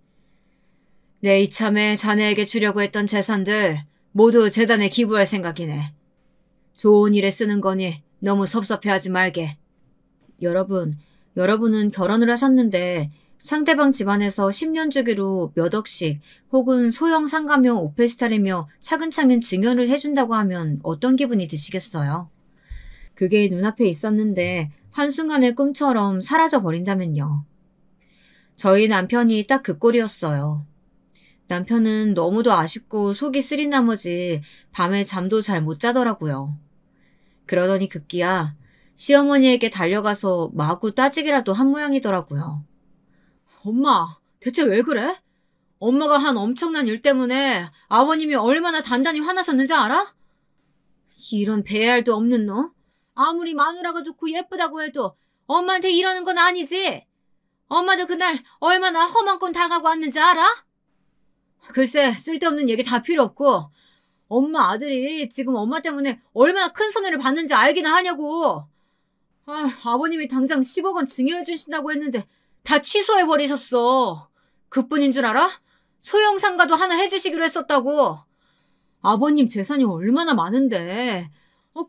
내 이참에 자네에게 주려고 했던 재산들 모두 재단에 기부할 생각이네. 좋은 일에 쓰는 거니 너무 섭섭해하지 말게. 여러분은 결혼을 하셨는데 상대방 집안에서 10년 주기로 몇 억씩 혹은 소형 상가며 오페스탈이며 차근차근 증여를 해준다고 하면 어떤 기분이 드시겠어요? 그게 눈앞에 있었는데 한순간의 꿈처럼 사라져버린다면요. 저희 남편이 딱 그 꼴이었어요. 남편은 너무도 아쉽고 속이 쓰린 나머지 밤에 잠도 잘 못 자더라고요. 그러더니 급기야 시어머니에게 달려가서 마구 따지기라도 한 모양이더라고요. 엄마, 대체 왜 그래? 엄마가 한 엄청난 일 때문에 아버님이 얼마나 단단히 화나셨는지 알아? 이런 배알도 없는 놈? 아무리 마누라가 좋고 예쁘다고 해도 엄마한테 이러는 건 아니지? 엄마도 그날 얼마나 험한 건 당하고 왔는지 알아? 글쎄, 쓸데없는 얘기 다 필요 없고 엄마 아들이 지금 엄마 때문에 얼마나 큰 손해를 받는지 알기나 하냐고. 아버님이 당장 10억 원 증여해 주신다고 했는데 다 취소해버리셨어. 그뿐인 줄 알아? 소형 상가도 하나 해주시기로 했었다고. 아버님 재산이 얼마나 많은데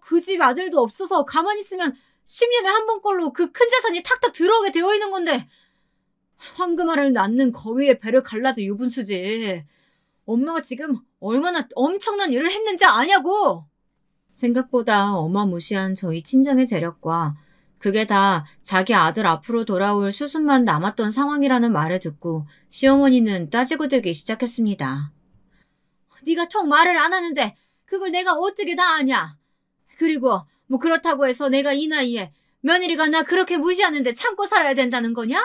그 집 아들도 없어서 가만히 있으면 10년에 한 번꼴로 그 큰 재산이 탁탁 들어오게 되어 있는 건데 황금알을 낳는 거위의 배를 갈라도 유분수지. 엄마가 지금 얼마나 엄청난 일을 했는지 아냐고. 생각보다 어마무시한 저희 친정의 재력과 그게 다 자기 아들 앞으로 돌아올 수순만 남았던 상황이라는 말을 듣고 시어머니는 따지고 들기 시작했습니다. 네가 턱 말을 안 하는데 그걸 내가 어떻게 다 아냐. 그리고 뭐 그렇다고 해서 내가 이 나이에 며느리가 나 그렇게 무시하는데 참고 살아야 된다는 거냐?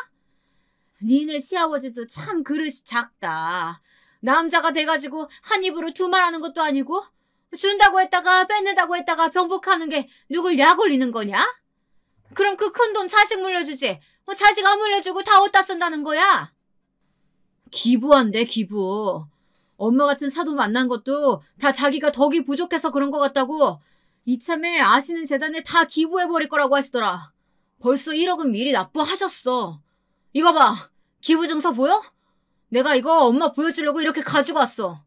니네 시아버지도 참 그릇이 작다. 남자가 돼가지고 한 입으로 두 말 하는 것도 아니고 준다고 했다가 뺏는다고 했다가 병복하는 게 누굴 약 올리는 거냐? 그럼 그 큰 돈 자식 물려주지. 자식 안 물려주고 다 어디다 쓴다는 거야? 기부한대, 기부. 엄마 같은 사도 만난 것도 다 자기가 덕이 부족해서 그런 것 같다고 이참에 아시는 재단에 다 기부해버릴 거라고 하시더라. 벌써 1억은 미리 납부하셨어. 이거 봐. 기부증서 보여? 내가 이거 엄마 보여주려고 이렇게 가지고 왔어.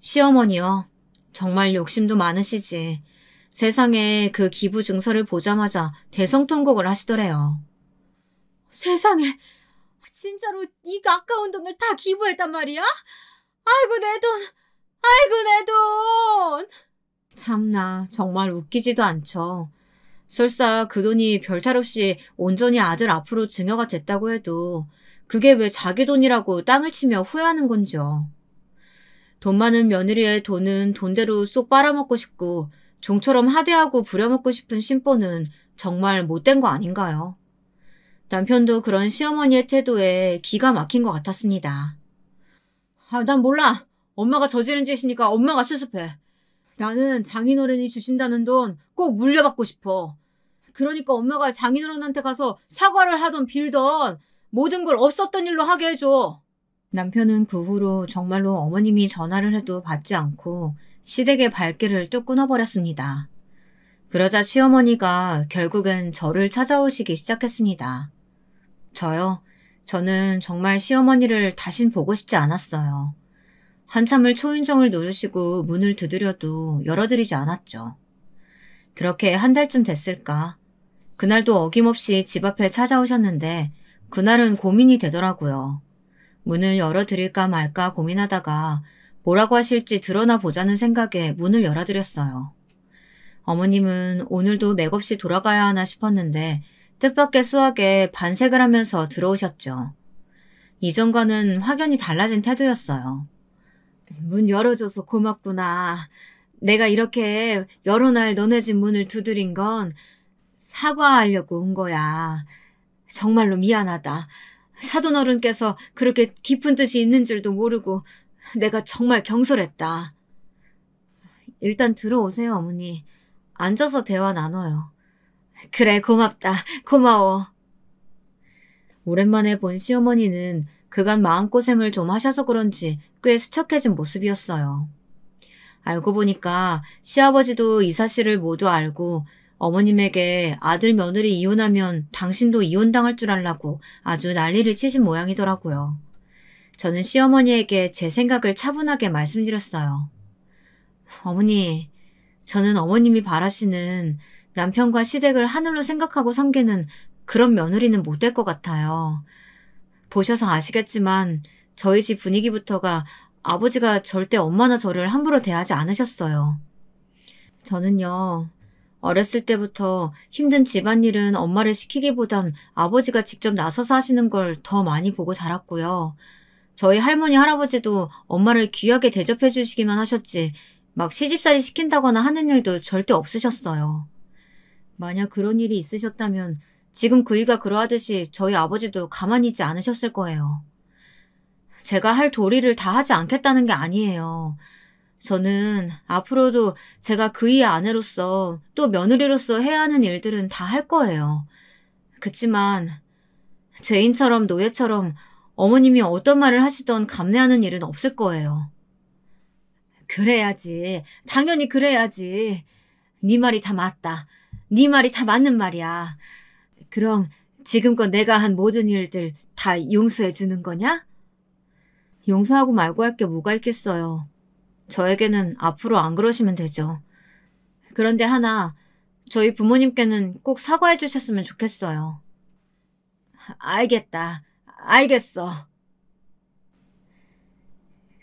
시어머니요. 정말 욕심도 많으시지. 세상에 그 기부증서를 보자마자 대성통곡을 하시더래요. 세상에, 진짜로 이 아까운 돈을 다 기부했단 말이야? 아이고 내 돈, 아이고 내 돈. 참나 정말 웃기지도 않죠. 설사 그 돈이 별탈 없이 온전히 아들 앞으로 증여가 됐다고 해도 그게 왜 자기 돈이라고 땅을 치며 후회하는 건지요. 돈 많은 며느리의 돈은 돈대로 쏙 빨아먹고 싶고 종처럼 하대하고 부려먹고 싶은 심보는 정말 못된 거 아닌가요? 남편도 그런 시어머니의 태도에 기가 막힌 것 같았습니다. 난 몰라. 엄마가 저지른 짓이니까 엄마가 수습해. 나는 장인어른이 주신다는 돈 꼭 물려받고 싶어. 그러니까 엄마가 장인어른한테 가서 사과를 하던 빌던 모든 걸 없었던 일로 하게 해줘. 남편은 그 후로 정말로 어머님이 전화를 해도 받지 않고 시댁의 발길을 뚝 끊어버렸습니다. 그러자 시어머니가 결국엔 저를 찾아오시기 시작했습니다. 저는 정말 시어머니를 다신 보고 싶지 않았어요. 한참을 초인종을 누르시고 문을 두드려도 열어드리지 않았죠. 그렇게 한 달쯤 됐을까. 그날도 어김없이 집 앞에 찾아오셨는데 그날은 고민이 되더라고요. 문을 열어드릴까 말까 고민하다가 뭐라고 하실지 드러나 보자는 생각에 문을 열어드렸어요. 어머님은 오늘도 맥없이 돌아가야 하나 싶었는데 뜻밖의 수학에 반색을 하면서 들어오셨죠. 이전과는 확연히 달라진 태도였어요. 문 열어줘서 고맙구나. 내가 이렇게 여러 날 너네 집 문을 두드린 건 사과하려고 온 거야. 정말로 미안하다. 사돈어른께서 그렇게 깊은 뜻이 있는 줄도 모르고 내가 정말 경솔했다. 일단 들어오세요, 어머니. 앉아서 대화 나눠요. 그래, 고맙다. 고마워. 오랜만에 본 시어머니는 그간 마음고생을 좀 하셔서 그런지 꽤 수척해진 모습이었어요. 알고 보니까 시아버지도 이 사실을 모두 알고 어머님에게 아들 며느리 이혼하면 당신도 이혼당할 줄 알라고 아주 난리를 치신 모양이더라고요. 저는 시어머니에게 제 생각을 차분하게 말씀드렸어요. 어머니, 저는 어머님이 바라시는 남편과 시댁을 하늘로 생각하고 섬기는 그런 며느리는 못 될 것 같아요. 보셔서 아시겠지만 저희 집 분위기부터가 아버지가 절대 엄마나 저를 함부로 대하지 않으셨어요. 저는요, 어렸을 때부터 힘든 집안일은 엄마를 시키기보단 아버지가 직접 나서서 하시는 걸 더 많이 보고 자랐고요. 저희 할머니, 할아버지도 엄마를 귀하게 대접해 주시기만 하셨지 막 시집살이 시킨다거나 하는 일도 절대 없으셨어요. 만약 그런 일이 있으셨다면 지금 그이가 그러하듯이 저희 아버지도 가만히 있지 않으셨을 거예요. 제가 할 도리를 다 하지 않겠다는 게 아니에요. 저는 앞으로도 제가 그이의 아내로서 또 며느리로서 해야 하는 일들은 다 할 거예요. 그치만 죄인처럼 노예처럼 어머님이 어떤 말을 하시던 감내하는 일은 없을 거예요. 그래야지. 당연히 그래야지. 네 말이 다 맞다. 네 말이 다 맞는 말이야. 그럼 지금껏 내가 한 모든 일들 다 용서해 주는 거냐? 용서하고 말고 할 게 뭐가 있겠어요. 저에게는 앞으로 안 그러시면 되죠. 그런데 하나, 저희 부모님께는 꼭 사과해 주셨으면 좋겠어요. 알겠다. 알겠어.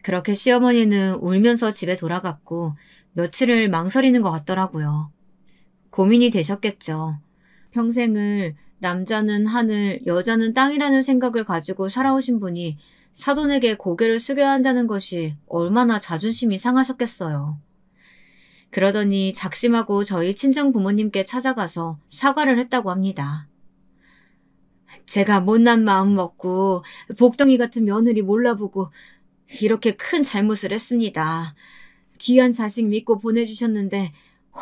그렇게 시어머니는 울면서 집에 돌아갔고 며칠을 망설이는 것 같더라고요. 고민이 되셨겠죠. 평생을 남자는 하늘, 여자는 땅이라는 생각을 가지고 살아오신 분이 사돈에게 고개를 숙여야 한다는 것이 얼마나 자존심이 상하셨겠어요. 그러더니 작심하고 저희 친정 부모님께 찾아가서 사과를 했다고 합니다. 제가 못난 마음 먹고 복덩이 같은 며느리 몰라보고 이렇게 큰 잘못을 했습니다. 귀한 자식 믿고 보내주셨는데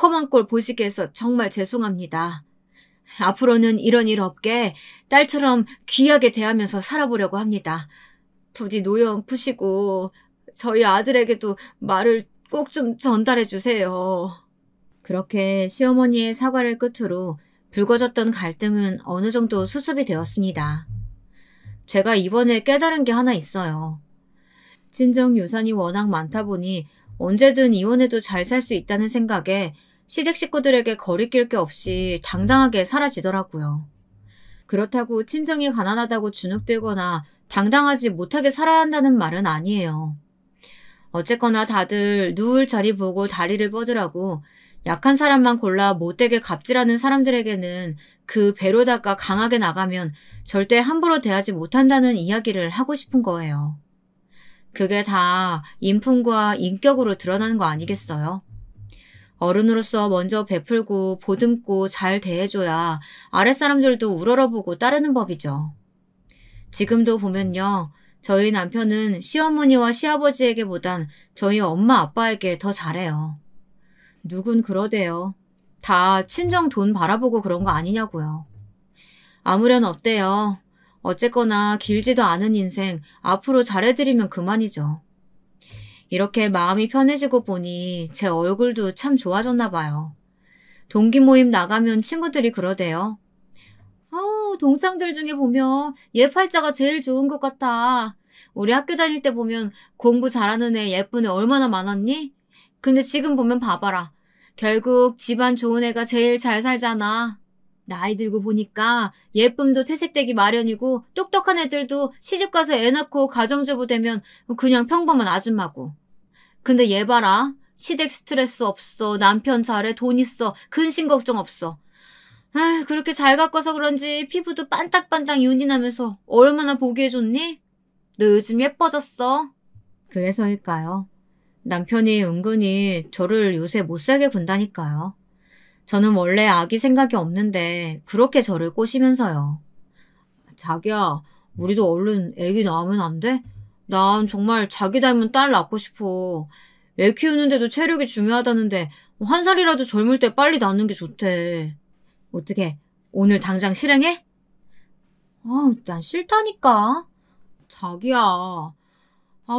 험한 꼴 보시게 해서 정말 죄송합니다. 앞으로는 이런 일 없게 딸처럼 귀하게 대하면서 살아보려고 합니다. 부디 노여움 푸시고 저희 아들에게도 말을 꼭 좀 전달해 주세요. 그렇게 시어머니의 사과를 끝으로 불거졌던 갈등은 어느 정도 수습이 되었습니다. 제가 이번에 깨달은 게 하나 있어요. 친정 유산이 워낙 많다 보니 언제든 이혼해도 잘 살 수 있다는 생각에 시댁 식구들에게 거리낄 게 없이 당당하게 사라지더라고요. 그렇다고 친정이 가난하다고 주눅들거나 당당하지 못하게 살아야 한다는 말은 아니에요. 어쨌거나 다들 누울 자리 보고 다리를 뻗으라고 약한 사람만 골라 못되게 갑질하는 사람들에게는 그 배로다가 강하게 나가면 절대 함부로 대하지 못한다는 이야기를 하고 싶은 거예요. 그게 다 인품과 인격으로 드러나는 거 아니겠어요? 어른으로서 먼저 베풀고 보듬고 잘 대해줘야 아랫사람들도 우러러보고 따르는 법이죠. 지금도 보면요. 저희 남편은 시어머니와 시아버지에게보단 저희 엄마 아빠에게 더 잘해요. 누군 그러대요. 다 친정 돈 바라보고 그런 거 아니냐고요. 아무렴 어때요? 어쨌거나 길지도 않은 인생 앞으로 잘해드리면 그만이죠. 이렇게 마음이 편해지고 보니 제 얼굴도 참 좋아졌나 봐요. 동기 모임 나가면 친구들이 그러대요. 동창들 중에 보면 얘 팔자가 제일 좋은 것 같아. 우리 학교 다닐 때 보면 공부 잘하는 애 예쁜 애 얼마나 많았니? 근데 지금 보면 봐봐라. 결국 집안 좋은 애가 제일 잘 살잖아. 나이 들고 보니까 예쁨도 퇴색되기 마련이고 똑똑한 애들도 시집가서 애 낳고 가정주부 되면 그냥 평범한 아줌마고. 근데 얘 봐라. 시댁 스트레스 없어. 남편 잘해. 돈 있어. 근심 걱정 없어. 그렇게 잘 가꿔서 그런지 피부도 반딱반딱 윤이 나면서 얼마나 보기에 좋니? 너 요즘 예뻐졌어. 그래서일까요? 남편이 은근히 저를 요새 못살게 군다니까요. 저는 원래 아기 생각이 없는데 그렇게 저를 꼬시면서요. 자기야, 우리도 얼른 애기 낳으면 안 돼? 난 정말 자기 닮은 딸 낳고 싶어. 애 키우는데도 체력이 중요하다는데 한 살이라도 젊을 때 빨리 낳는 게 좋대. 어떻게 오늘 당장 실행해? 난 싫다니까. 자기야.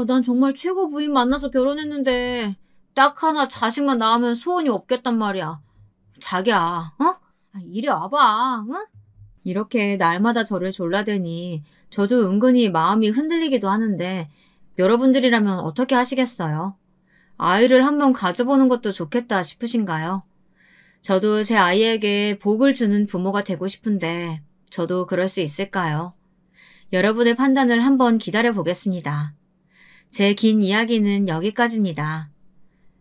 난 정말 최고 부인 만나서 결혼했는데 딱 하나 자식만 낳으면 소원이 없겠단 말이야. 자기야, 이리 와봐, 응? 이렇게 날마다 저를 졸라대니 저도 은근히 마음이 흔들리기도 하는데 여러분들이라면 어떻게 하시겠어요? 아이를 한번 가져보는 것도 좋겠다 싶으신가요? 저도 제 아이에게 복을 주는 부모가 되고 싶은데 저도 그럴 수 있을까요? 여러분의 판단을 한번 기다려 보겠습니다. 제 긴 이야기는 여기까지입니다.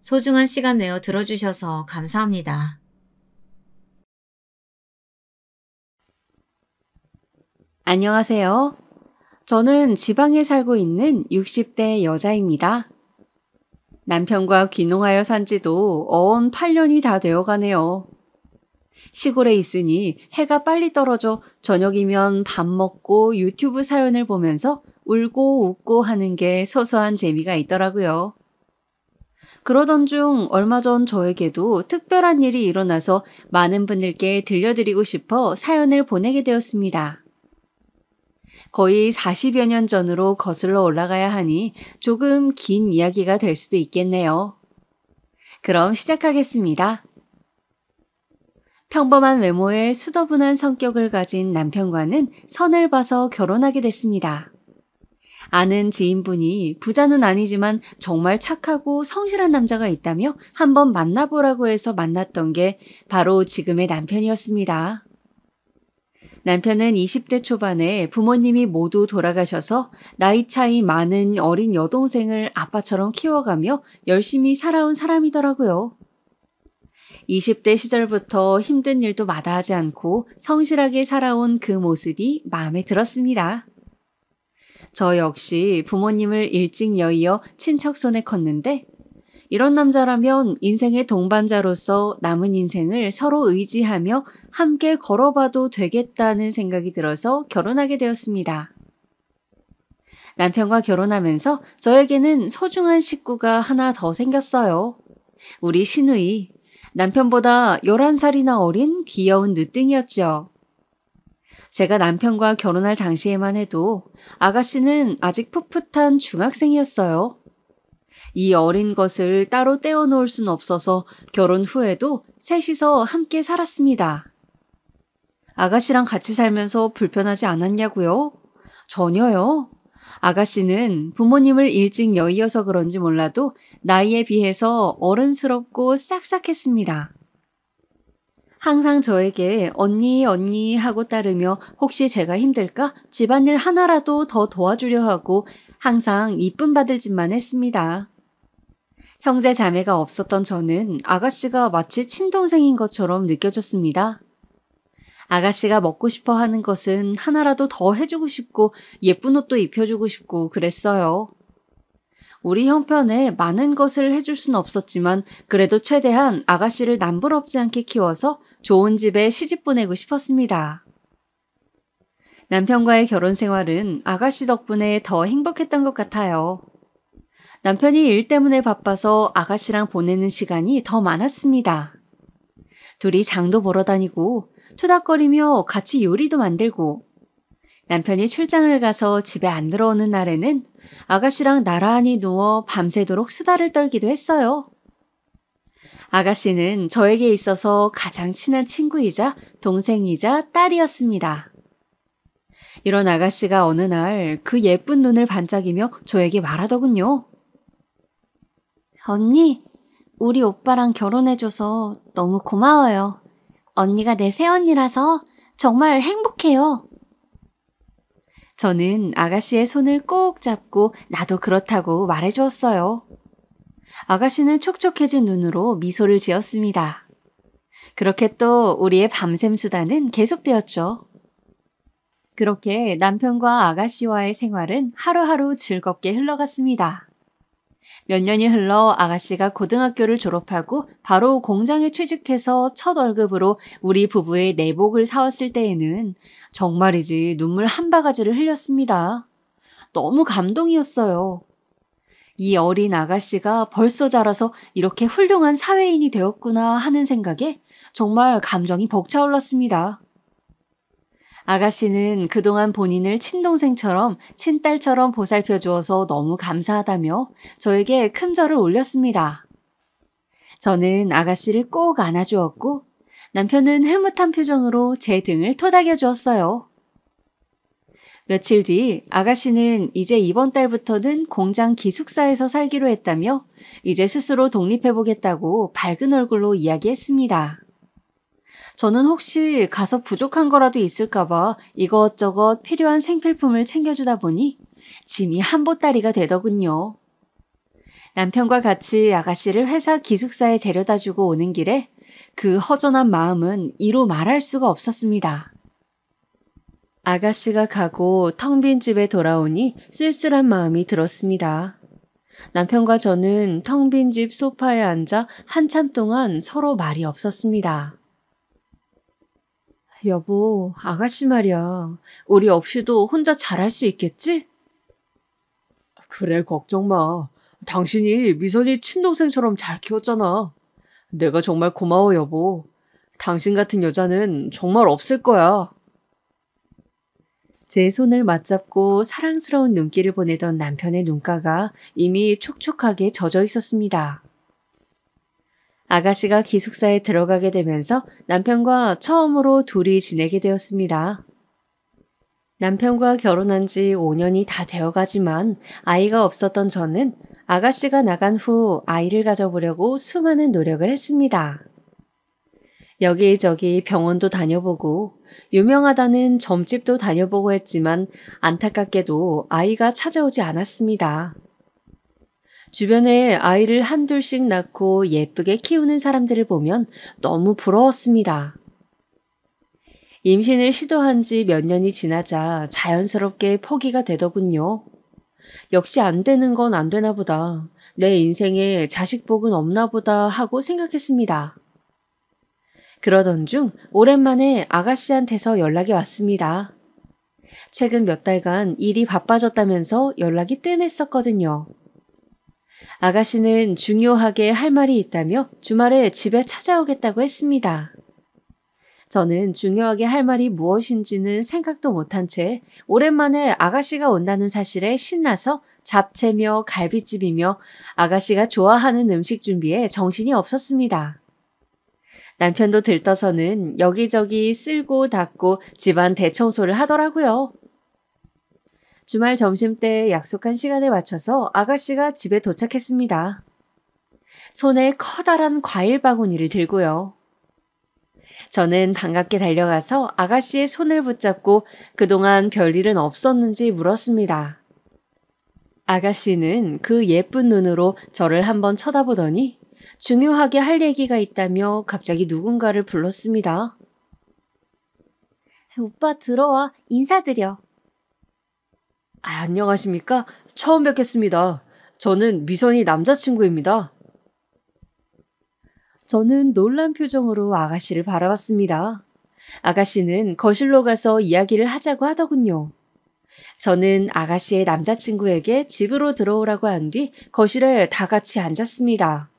소중한 시간 내어 들어주셔서 감사합니다. 안녕하세요. 저는 지방에 살고 있는 60대 여자입니다. 남편과 귀농하여 산 지도 어언 8년이 다 되어가네요. 시골에 있으니 해가 빨리 떨어져 저녁이면 밥 먹고 유튜브 사연을 보면서 울고 웃고 하는 게 소소한 재미가 있더라고요. 그러던 중 얼마 전 저에게도 특별한 일이 일어나서 많은 분들께 들려드리고 싶어 사연을 보내게 되었습니다. 거의 40여 년 전으로 거슬러 올라가야 하니 조금 긴 이야기가 될 수도 있겠네요. 그럼 시작하겠습니다. 평범한 외모에 수더분한 성격을 가진 남편과는 선을 봐서 결혼하게 됐습니다. 아는 지인분이 부자는 아니지만 정말 착하고 성실한 남자가 있다며 한번 만나보라고 해서 만났던 게 바로 지금의 남편이었습니다. 남편은 20대 초반에 부모님이 모두 돌아가셔서 나이 차이 많은 어린 여동생을 아빠처럼 키워가며 열심히 살아온 사람이더라고요. 20대 시절부터 힘든 일도 마다하지 않고 성실하게 살아온 그 모습이 마음에 들었습니다. 저 역시 부모님을 일찍 여의어 친척 손에 컸는데 이런 남자라면 인생의 동반자로서 남은 인생을 서로 의지하며 함께 걸어봐도 되겠다는 생각이 들어서 결혼하게 되었습니다. 남편과 결혼하면서 저에게는 소중한 식구가 하나 더 생겼어요. 우리 신우이, 남편보다 11살이나 어린 귀여운 늦둥이였죠. 제가 남편과 결혼할 당시에만 해도 아가씨는 아직 풋풋한 중학생이었어요. 이 어린 것을 따로 떼어놓을 순 없어서 결혼 후에도 셋이서 함께 살았습니다. 아가씨랑 같이 살면서 불편하지 않았냐고요? 전혀요. 아가씨는 부모님을 일찍 여의어서 그런지 몰라도 나이에 비해서 어른스럽고 싹싹했습니다. 항상 저에게 언니 언니 하고 따르며 혹시 제가 힘들까 집안일 하나라도 더 도와주려 하고 항상 이쁨 받을 짓만 했습니다. 형제 자매가 없었던 저는 아가씨가 마치 친동생인 것처럼 느껴졌습니다. 아가씨가 먹고 싶어 하는 것은 하나라도 더 해주고 싶고 예쁜 옷도 입혀주고 싶고 그랬어요. 우리 형편에 많은 것을 해줄 순 없었지만 그래도 최대한 아가씨를 남부럽지 않게 키워서 좋은 집에 시집 보내고 싶었습니다. 남편과의 결혼 생활은 아가씨 덕분에 더 행복했던 것 같아요. 남편이 일 때문에 바빠서 아가씨랑 보내는 시간이 더 많았습니다. 둘이 장도 보러 다니고 투닥거리며 같이 요리도 만들고 남편이 출장을 가서 집에 안 들어오는 날에는 아가씨랑 나란히 누워 밤새도록 수다를 떨기도 했어요. 아가씨는 저에게 있어서 가장 친한 친구이자 동생이자 딸이었습니다. 이런 아가씨가 어느 날 그 예쁜 눈을 반짝이며 저에게 말하더군요. 언니, 우리 오빠랑 결혼해줘서 너무 고마워요. 언니가 내 새언니라서 정말 행복해요. 저는 아가씨의 손을 꼭 잡고 나도 그렇다고 말해주었어요. 아가씨는 촉촉해진 눈으로 미소를 지었습니다. 그렇게 또 우리의 밤샘 수다는 계속되었죠. 그렇게 남편과 아가씨와의 생활은 하루하루 즐겁게 흘러갔습니다. 몇 년이 흘러 아가씨가 고등학교를 졸업하고 바로 공장에 취직해서 첫 월급으로 우리 부부의 내복을 사왔을 때에는 정말이지 눈물 한 바가지를 흘렸습니다. 너무 감동이었어요. 이 어린 아가씨가 벌써 자라서 이렇게 훌륭한 사회인이 되었구나 하는 생각에 정말 감정이 벅차올랐습니다. 아가씨는 그동안 본인을 친동생처럼 친딸처럼 보살펴 주어서 너무 감사하다며 저에게 큰 절을 올렸습니다. 저는 아가씨를 꼭 안아주었고 남편은 흐뭇한 표정으로 제 등을 토닥여 주었어요. 며칠 뒤 아가씨는 이제 이번 달부터는 공장 기숙사에서 살기로 했다며 이제 스스로 독립해보겠다고 밝은 얼굴로 이야기했습니다. 저는 혹시 가서 부족한 거라도 있을까봐 이것저것 필요한 생필품을 챙겨주다 보니 짐이 한 보따리가 되더군요. 남편과 같이 아가씨를 회사 기숙사에 데려다주고 오는 길에 그 허전한 마음은 이루 말할 수가 없었습니다. 아가씨가 가고 텅 빈 집에 돌아오니 쓸쓸한 마음이 들었습니다. 남편과 저는 텅 빈 집 소파에 앉아 한참 동안 서로 말이 없었습니다. 여보, 아가씨 말이야. 우리 없이도 혼자 잘할 수 있겠지? 그래, 걱정 마. 당신이 미선이 친동생처럼 잘 키웠잖아. 내가 정말 고마워, 여보. 당신 같은 여자는 정말 없을 거야. 제 손을 맞잡고 사랑스러운 눈길을 보내던 남편의 눈가가 이미 촉촉하게 젖어 있었습니다. 아가씨가 기숙사에 들어가게 되면서 남편과 처음으로 둘이 지내게 되었습니다. 남편과 결혼한 지 5년이 다 되어가지만 아이가 없었던 저는 아가씨가 나간 후 아이를 가져보려고 수많은 노력을 했습니다. 여기저기 병원도 다녀보고 유명하다는 점집도 다녀보고 했지만 안타깝게도 아이가 찾아오지 않았습니다. 주변에 아이를 한둘씩 낳고 예쁘게 키우는 사람들을 보면 너무 부러웠습니다. 임신을 시도한 지 몇 년이 지나자 자연스럽게 포기가 되더군요. 역시 안 되는 건 안 되나 보다. 내 인생에 자식복은 없나 보다 하고 생각했습니다. 그러던 중 오랜만에 아가씨한테서 연락이 왔습니다. 최근 몇 달간 일이 바빠졌다면서 연락이 뜸했었거든요. 아가씨는 중요하게 할 말이 있다며 주말에 집에 찾아오겠다고 했습니다. 저는 중요하게 할 말이 무엇인지는 생각도 못한 채 오랜만에 아가씨가 온다는 사실에 신나서 잡채며 갈비찜이며 아가씨가 좋아하는 음식 준비에 정신이 없었습니다. 남편도 들떠서는 여기저기 쓸고 닦고 집안 대청소를 하더라고요. 주말 점심때 약속한 시간에 맞춰서 아가씨가 집에 도착했습니다. 손에 커다란 과일 바구니를 들고요. 저는 반갑게 달려가서 아가씨의 손을 붙잡고 그동안 별일은 없었는지 물었습니다. 아가씨는 그 예쁜 눈으로 저를 한번 쳐다보더니 중요하게 할 얘기가 있다며 갑자기 누군가를 불렀습니다. 오빠 들어와. 인사드려. 안녕하십니까? 처음 뵙겠습니다. 저는 미선이 남자친구입니다. 저는 놀란 표정으로 아가씨를 바라봤습니다. 아가씨는 거실로 가서 이야기를 하자고 하더군요. 저는 아가씨의 남자친구에게 집으로 들어오라고 한 뒤 거실에 다 같이 앉았습니다.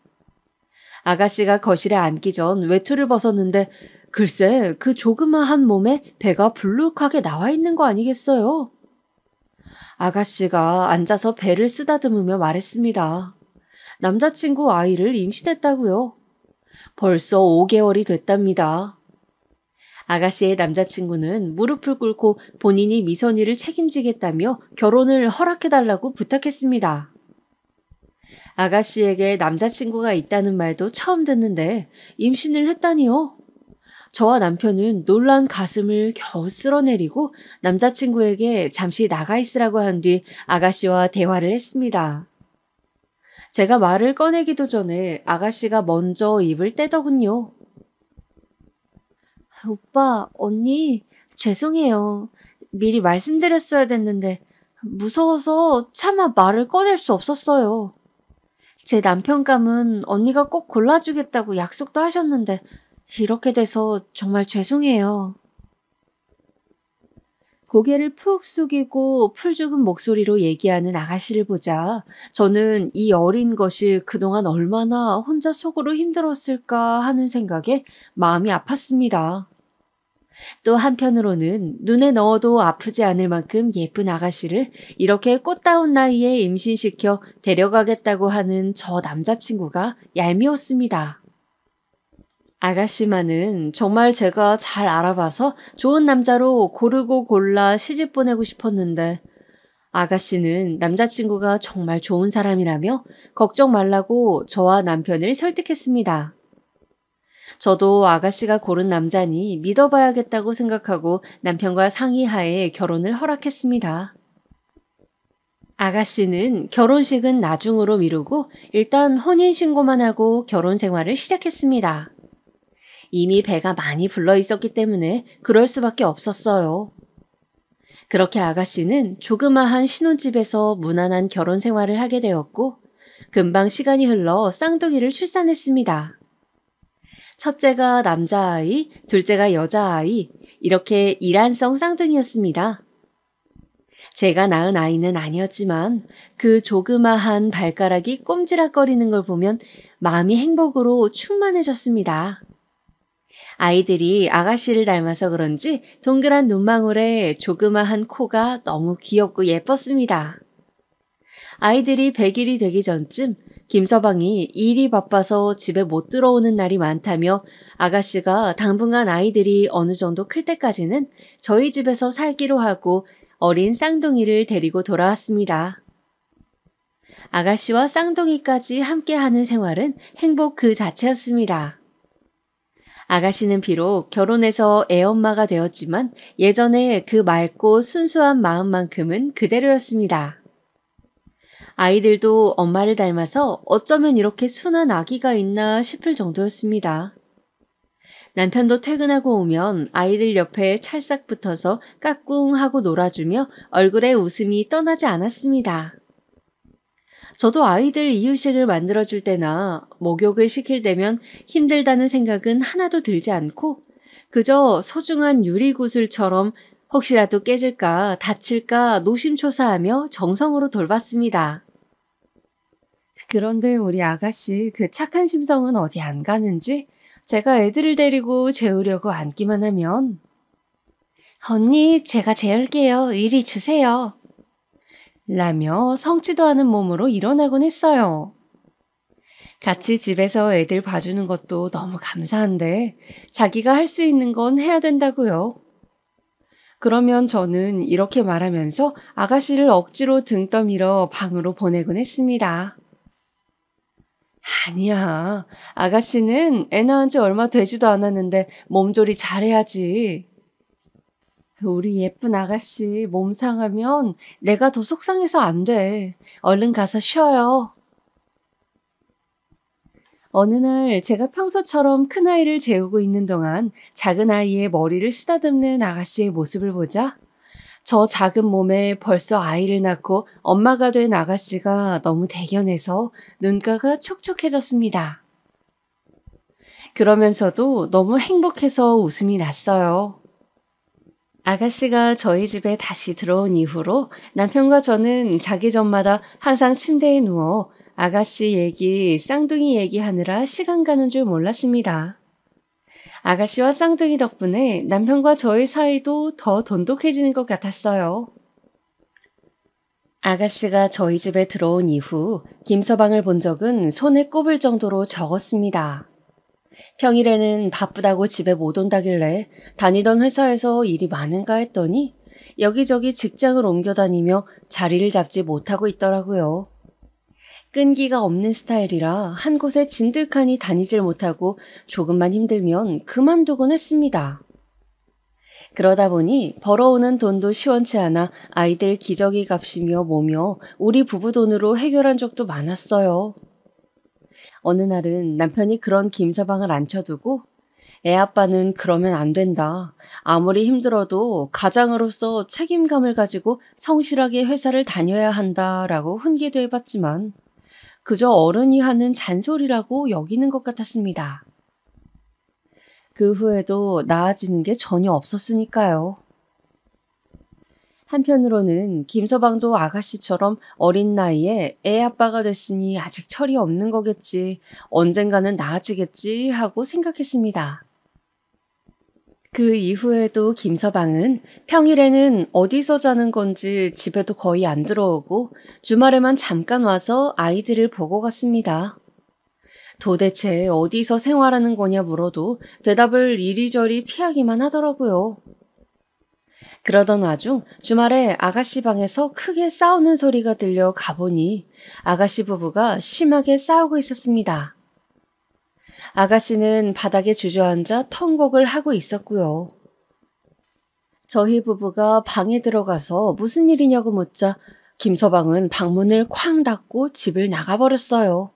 아가씨가 거실에 앉기 전 외투를 벗었는데 글쎄 그 조그마한 몸에 배가 불룩하게 나와 있는 거 아니겠어요? 아가씨가 앉아서 배를 쓰다듬으며 말했습니다. 남자친구 아이를 임신했다고요. 벌써 5개월이 됐답니다. 아가씨의 남자친구는 무릎을 꿇고 본인이 미선이를 책임지겠다며 결혼을 허락해달라고 부탁했습니다. 아가씨에게 남자친구가 있다는 말도 처음 듣는데 임신을 했다니요? 저와 남편은 놀란 가슴을 겨우 쓸어내리고 남자친구에게 잠시 나가 있으라고 한 뒤 아가씨와 대화를 했습니다. 제가 말을 꺼내기도 전에 아가씨가 먼저 입을 떼더군요. 오빠, 언니, 죄송해요. 미리 말씀드렸어야 됐는데 무서워서 차마 말을 꺼낼 수 없었어요. 제 남편감은 언니가 꼭 골라주겠다고 약속도 하셨는데 이렇게 돼서 정말 죄송해요. 고개를 푹 숙이고 풀죽은 목소리로 얘기하는 아가씨를 보자 저는 이 어린 것이 그동안 얼마나 혼자 속으로 힘들었을까 하는 생각에 마음이 아팠습니다. 또 한편으로는 눈에 넣어도 아프지 않을 만큼 예쁜 아가씨를 이렇게 꽃다운 나이에 임신시켜 데려가겠다고 하는 저 남자친구가 얄미웠습니다. 아가씨만은 정말 제가 잘 알아봐서 좋은 남자로 고르고 골라 시집 보내고 싶었는데 아가씨는 남자친구가 정말 좋은 사람이라며 걱정 말라고 저와 남편을 설득했습니다. 저도 아가씨가 고른 남자니 믿어봐야겠다고 생각하고 남편과 상의하에 결혼을 허락했습니다. 아가씨는 결혼식은 나중으로 미루고 일단 혼인신고만 하고 결혼 생활을 시작했습니다. 이미 배가 많이 불러 있었기 때문에 그럴 수밖에 없었어요. 그렇게 아가씨는 조그마한 신혼집에서 무난한 결혼 생활을 하게 되었고 금방 시간이 흘러 쌍둥이를 출산했습니다. 첫째가 남자아이, 둘째가 여자아이, 이렇게 일란성 쌍둥이였습니다. 제가 낳은 아이는 아니었지만 그 조그마한 발가락이 꼼지락거리는 걸 보면 마음이 행복으로 충만해졌습니다. 아이들이 아가씨를 닮아서 그런지 동그란 눈망울에 조그마한 코가 너무 귀엽고 예뻤습니다. 아이들이 100일이 되기 전쯤 김서방이 일이 바빠서 집에 못 들어오는 날이 많다며 아가씨가 당분간 아이들이 어느 정도 클 때까지는 저희 집에서 살기로 하고 어린 쌍둥이를 데리고 돌아왔습니다. 아가씨와 쌍둥이까지 함께하는 생활은 행복 그 자체였습니다. 아가씨는 비록 결혼해서 애엄마가 되었지만 예전에 그 맑고 순수한 마음만큼은 그대로였습니다. 아이들도 엄마를 닮아서 어쩌면 이렇게 순한 아기가 있나 싶을 정도였습니다. 남편도 퇴근하고 오면 아이들 옆에 찰싹 붙어서 까꿍하고 놀아주며 얼굴에 웃음이 떠나지 않았습니다. 저도 아이들 이유식을 만들어줄 때나 목욕을 시킬 때면 힘들다는 생각은 하나도 들지 않고 그저 소중한 유리구슬처럼 혹시라도 깨질까 다칠까 노심초사하며 정성으로 돌봤습니다. 그런데 우리 아가씨 그 착한 심성은 어디 안 가는지 제가 애들을 데리고 재우려고 앉기만 하면 언니, 제가 재울게요. 이리 주세요. 라며 성치도 않은 몸으로 일어나곤 했어요. 같이 집에서 애들 봐주는 것도 너무 감사한데 자기가 할 수 있는 건 해야 된다고요. 그러면 저는 이렇게 말하면서 아가씨를 억지로 등 떠밀어 방으로 보내곤 했습니다. 아니야. 아가씨는 애 낳은 지 얼마 되지도 않았는데 몸조리 잘해야지. 우리 예쁜 아가씨 몸 상하면 내가 더 속상해서 안 돼. 얼른 가서 쉬어요. 어느 날 제가 평소처럼 큰아이를 재우고 있는 동안 작은 아이의 머리를 쓰다듬는 아가씨의 모습을 보자 저 작은 몸에 벌써 아이를 낳고 엄마가 된 아가씨가 너무 대견해서 눈가가 촉촉해졌습니다. 그러면서도 너무 행복해서 웃음이 났어요. 아가씨가 저희 집에 다시 들어온 이후로 남편과 저는 자기 전마다 항상 침대에 누워 아가씨 얘기, 쌍둥이 얘기하느라 시간 가는 줄 몰랐습니다. 아가씨와 쌍둥이 덕분에 남편과 저의 사이도 더 돈독해지는 것 같았어요. 아가씨가 저희 집에 들어온 이후 김서방을 본 적은 손에 꼽을 정도로 적었습니다. 평일에는 바쁘다고 집에 못 온다길래 다니던 회사에서 일이 많은가 했더니 여기저기 직장을 옮겨 다니며 자리를 잡지 못하고 있더라고요. 끈기가 없는 스타일이라 한 곳에 진득하니 다니질 못하고 조금만 힘들면 그만두곤 했습니다. 그러다 보니 벌어오는 돈도 시원치 않아 아이들 기저귀 값이며 뭐며 우리 부부 돈으로 해결한 적도 많았어요. 어느 날은 남편이 그런 김서방을 앉혀두고 애 아빠는 그러면 안 된다. 아무리 힘들어도 가장으로서 책임감을 가지고 성실하게 회사를 다녀야 한다라고 훈계도 해봤지만 그저 어른이 하는 잔소리라고 여기는 것 같았습니다. 그 후에도 나아지는 게 전혀 없었으니까요. 한편으로는 김서방도 아가씨처럼 어린 나이에 애 아빠가 됐으니 아직 철이 없는 거겠지, 언젠가는 나아지겠지 하고 생각했습니다. 그 이후에도 김서방은 평일에는 어디서 자는 건지 집에도 거의 안 들어오고 주말에만 잠깐 와서 아이들을 보고 갔습니다. 도대체 어디서 생활하는 거냐 물어도 대답을 이리저리 피하기만 하더라고요. 그러던 와중 주말에 아가씨 방에서 크게 싸우는 소리가 들려 가보니 아가씨 부부가 심하게 싸우고 있었습니다. 아가씨는 바닥에 주저앉아 턴곡을 하고 있었고요. 저희 부부가 방에 들어가서 무슨 일이냐고 묻자 김서방은 방문을 쾅 닫고 집을 나가버렸어요.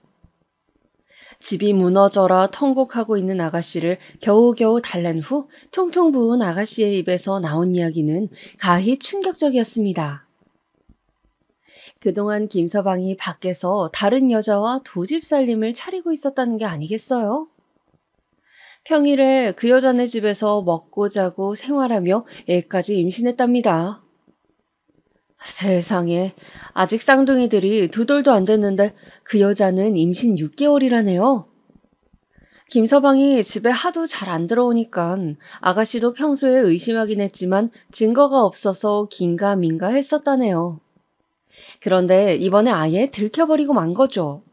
집이 무너져라 턴곡하고 있는 아가씨를 겨우겨우 달랜 후 퉁퉁 부은 아가씨의 입에서 나온 이야기는 가히 충격적이었습니다. 그동안 김서방이 밖에서 다른 여자와 두 집 살림을 차리고 있었다는 게 아니겠어요? 평일에 그 여자네 집에서 먹고 자고 생활하며 애까지 임신했답니다. 세상에, 아직 쌍둥이들이 두 돌도 안 됐는데 그 여자는 임신 6개월이라네요. 김서방이 집에 하도 잘 안 들어오니까 아가씨도 평소에 의심하긴 했지만 증거가 없어서 긴가민가 했었다네요. 그런데 이번에 아예 들켜버리고 만 거죠.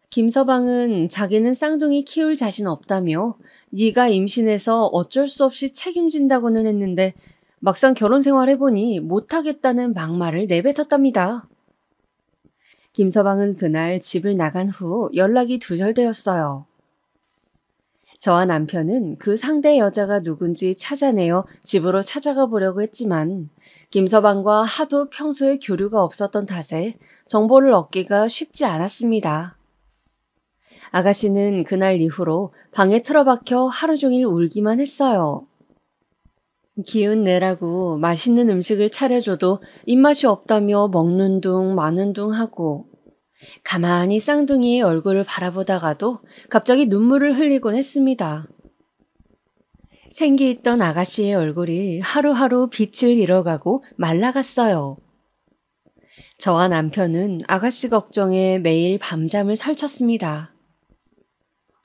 김서방은 자기는 쌍둥이 키울 자신 없다며 네가 임신해서 어쩔 수 없이 책임진다고는 했는데 막상 결혼 생활해보니 못하겠다는 막말을 내뱉었답니다. 김서방은 그날 집을 나간 후 연락이 두절되었어요. 저와 남편은 그 상대 여자가 누군지 찾아내어 집으로 찾아가 보려고 했지만 김서방과 하도 평소에 교류가 없었던 탓에 정보를 얻기가 쉽지 않았습니다. 아가씨는 그날 이후로 방에 틀어박혀 하루 종일 울기만 했어요. 기운 내라고 맛있는 음식을 차려줘도 입맛이 없다며 먹는 둥 마는 둥 하고 가만히 쌍둥이의 얼굴을 바라보다가도 갑자기 눈물을 흘리곤 했습니다. 생기 있던 아가씨의 얼굴이 하루하루 빛을 잃어가고 말라갔어요. 저와 남편은 아가씨 걱정에 매일 밤잠을 설쳤습니다.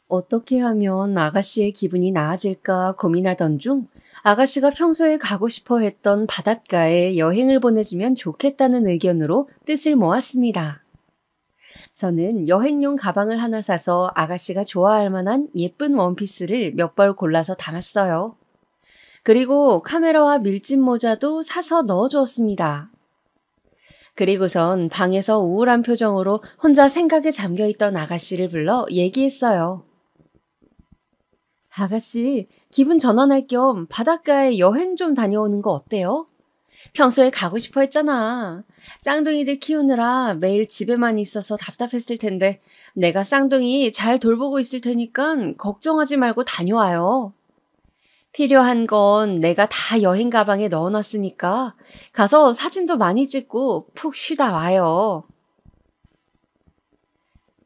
어떻게 하면 아가씨의 기분이 나아질까 고민하던 중 아가씨가 평소에 가고 싶어 했던 바닷가에 여행을 보내주면 좋겠다는 의견으로 뜻을 모았습니다. 저는 여행용 가방을 하나 사서 아가씨가 좋아할 만한 예쁜 원피스를 몇 벌 골라서 담았어요. 그리고 카메라와 밀짚 모자도 사서 넣어주었습니다. 그리고선 방에서 우울한 표정으로 혼자 생각에 잠겨있던 아가씨를 불러 얘기했어요. 아가씨, 기분 전환할 겸 바닷가에 여행 좀 다녀오는 거 어때요? 평소에 가고 싶어 했잖아. 쌍둥이들 키우느라 매일 집에만 있어서 답답했을 텐데 내가 쌍둥이 잘 돌보고 있을 테니까 걱정하지 말고 다녀와요. 필요한 건 내가 다 여행 가방에 넣어놨으니까 가서 사진도 많이 찍고 푹 쉬다 와요.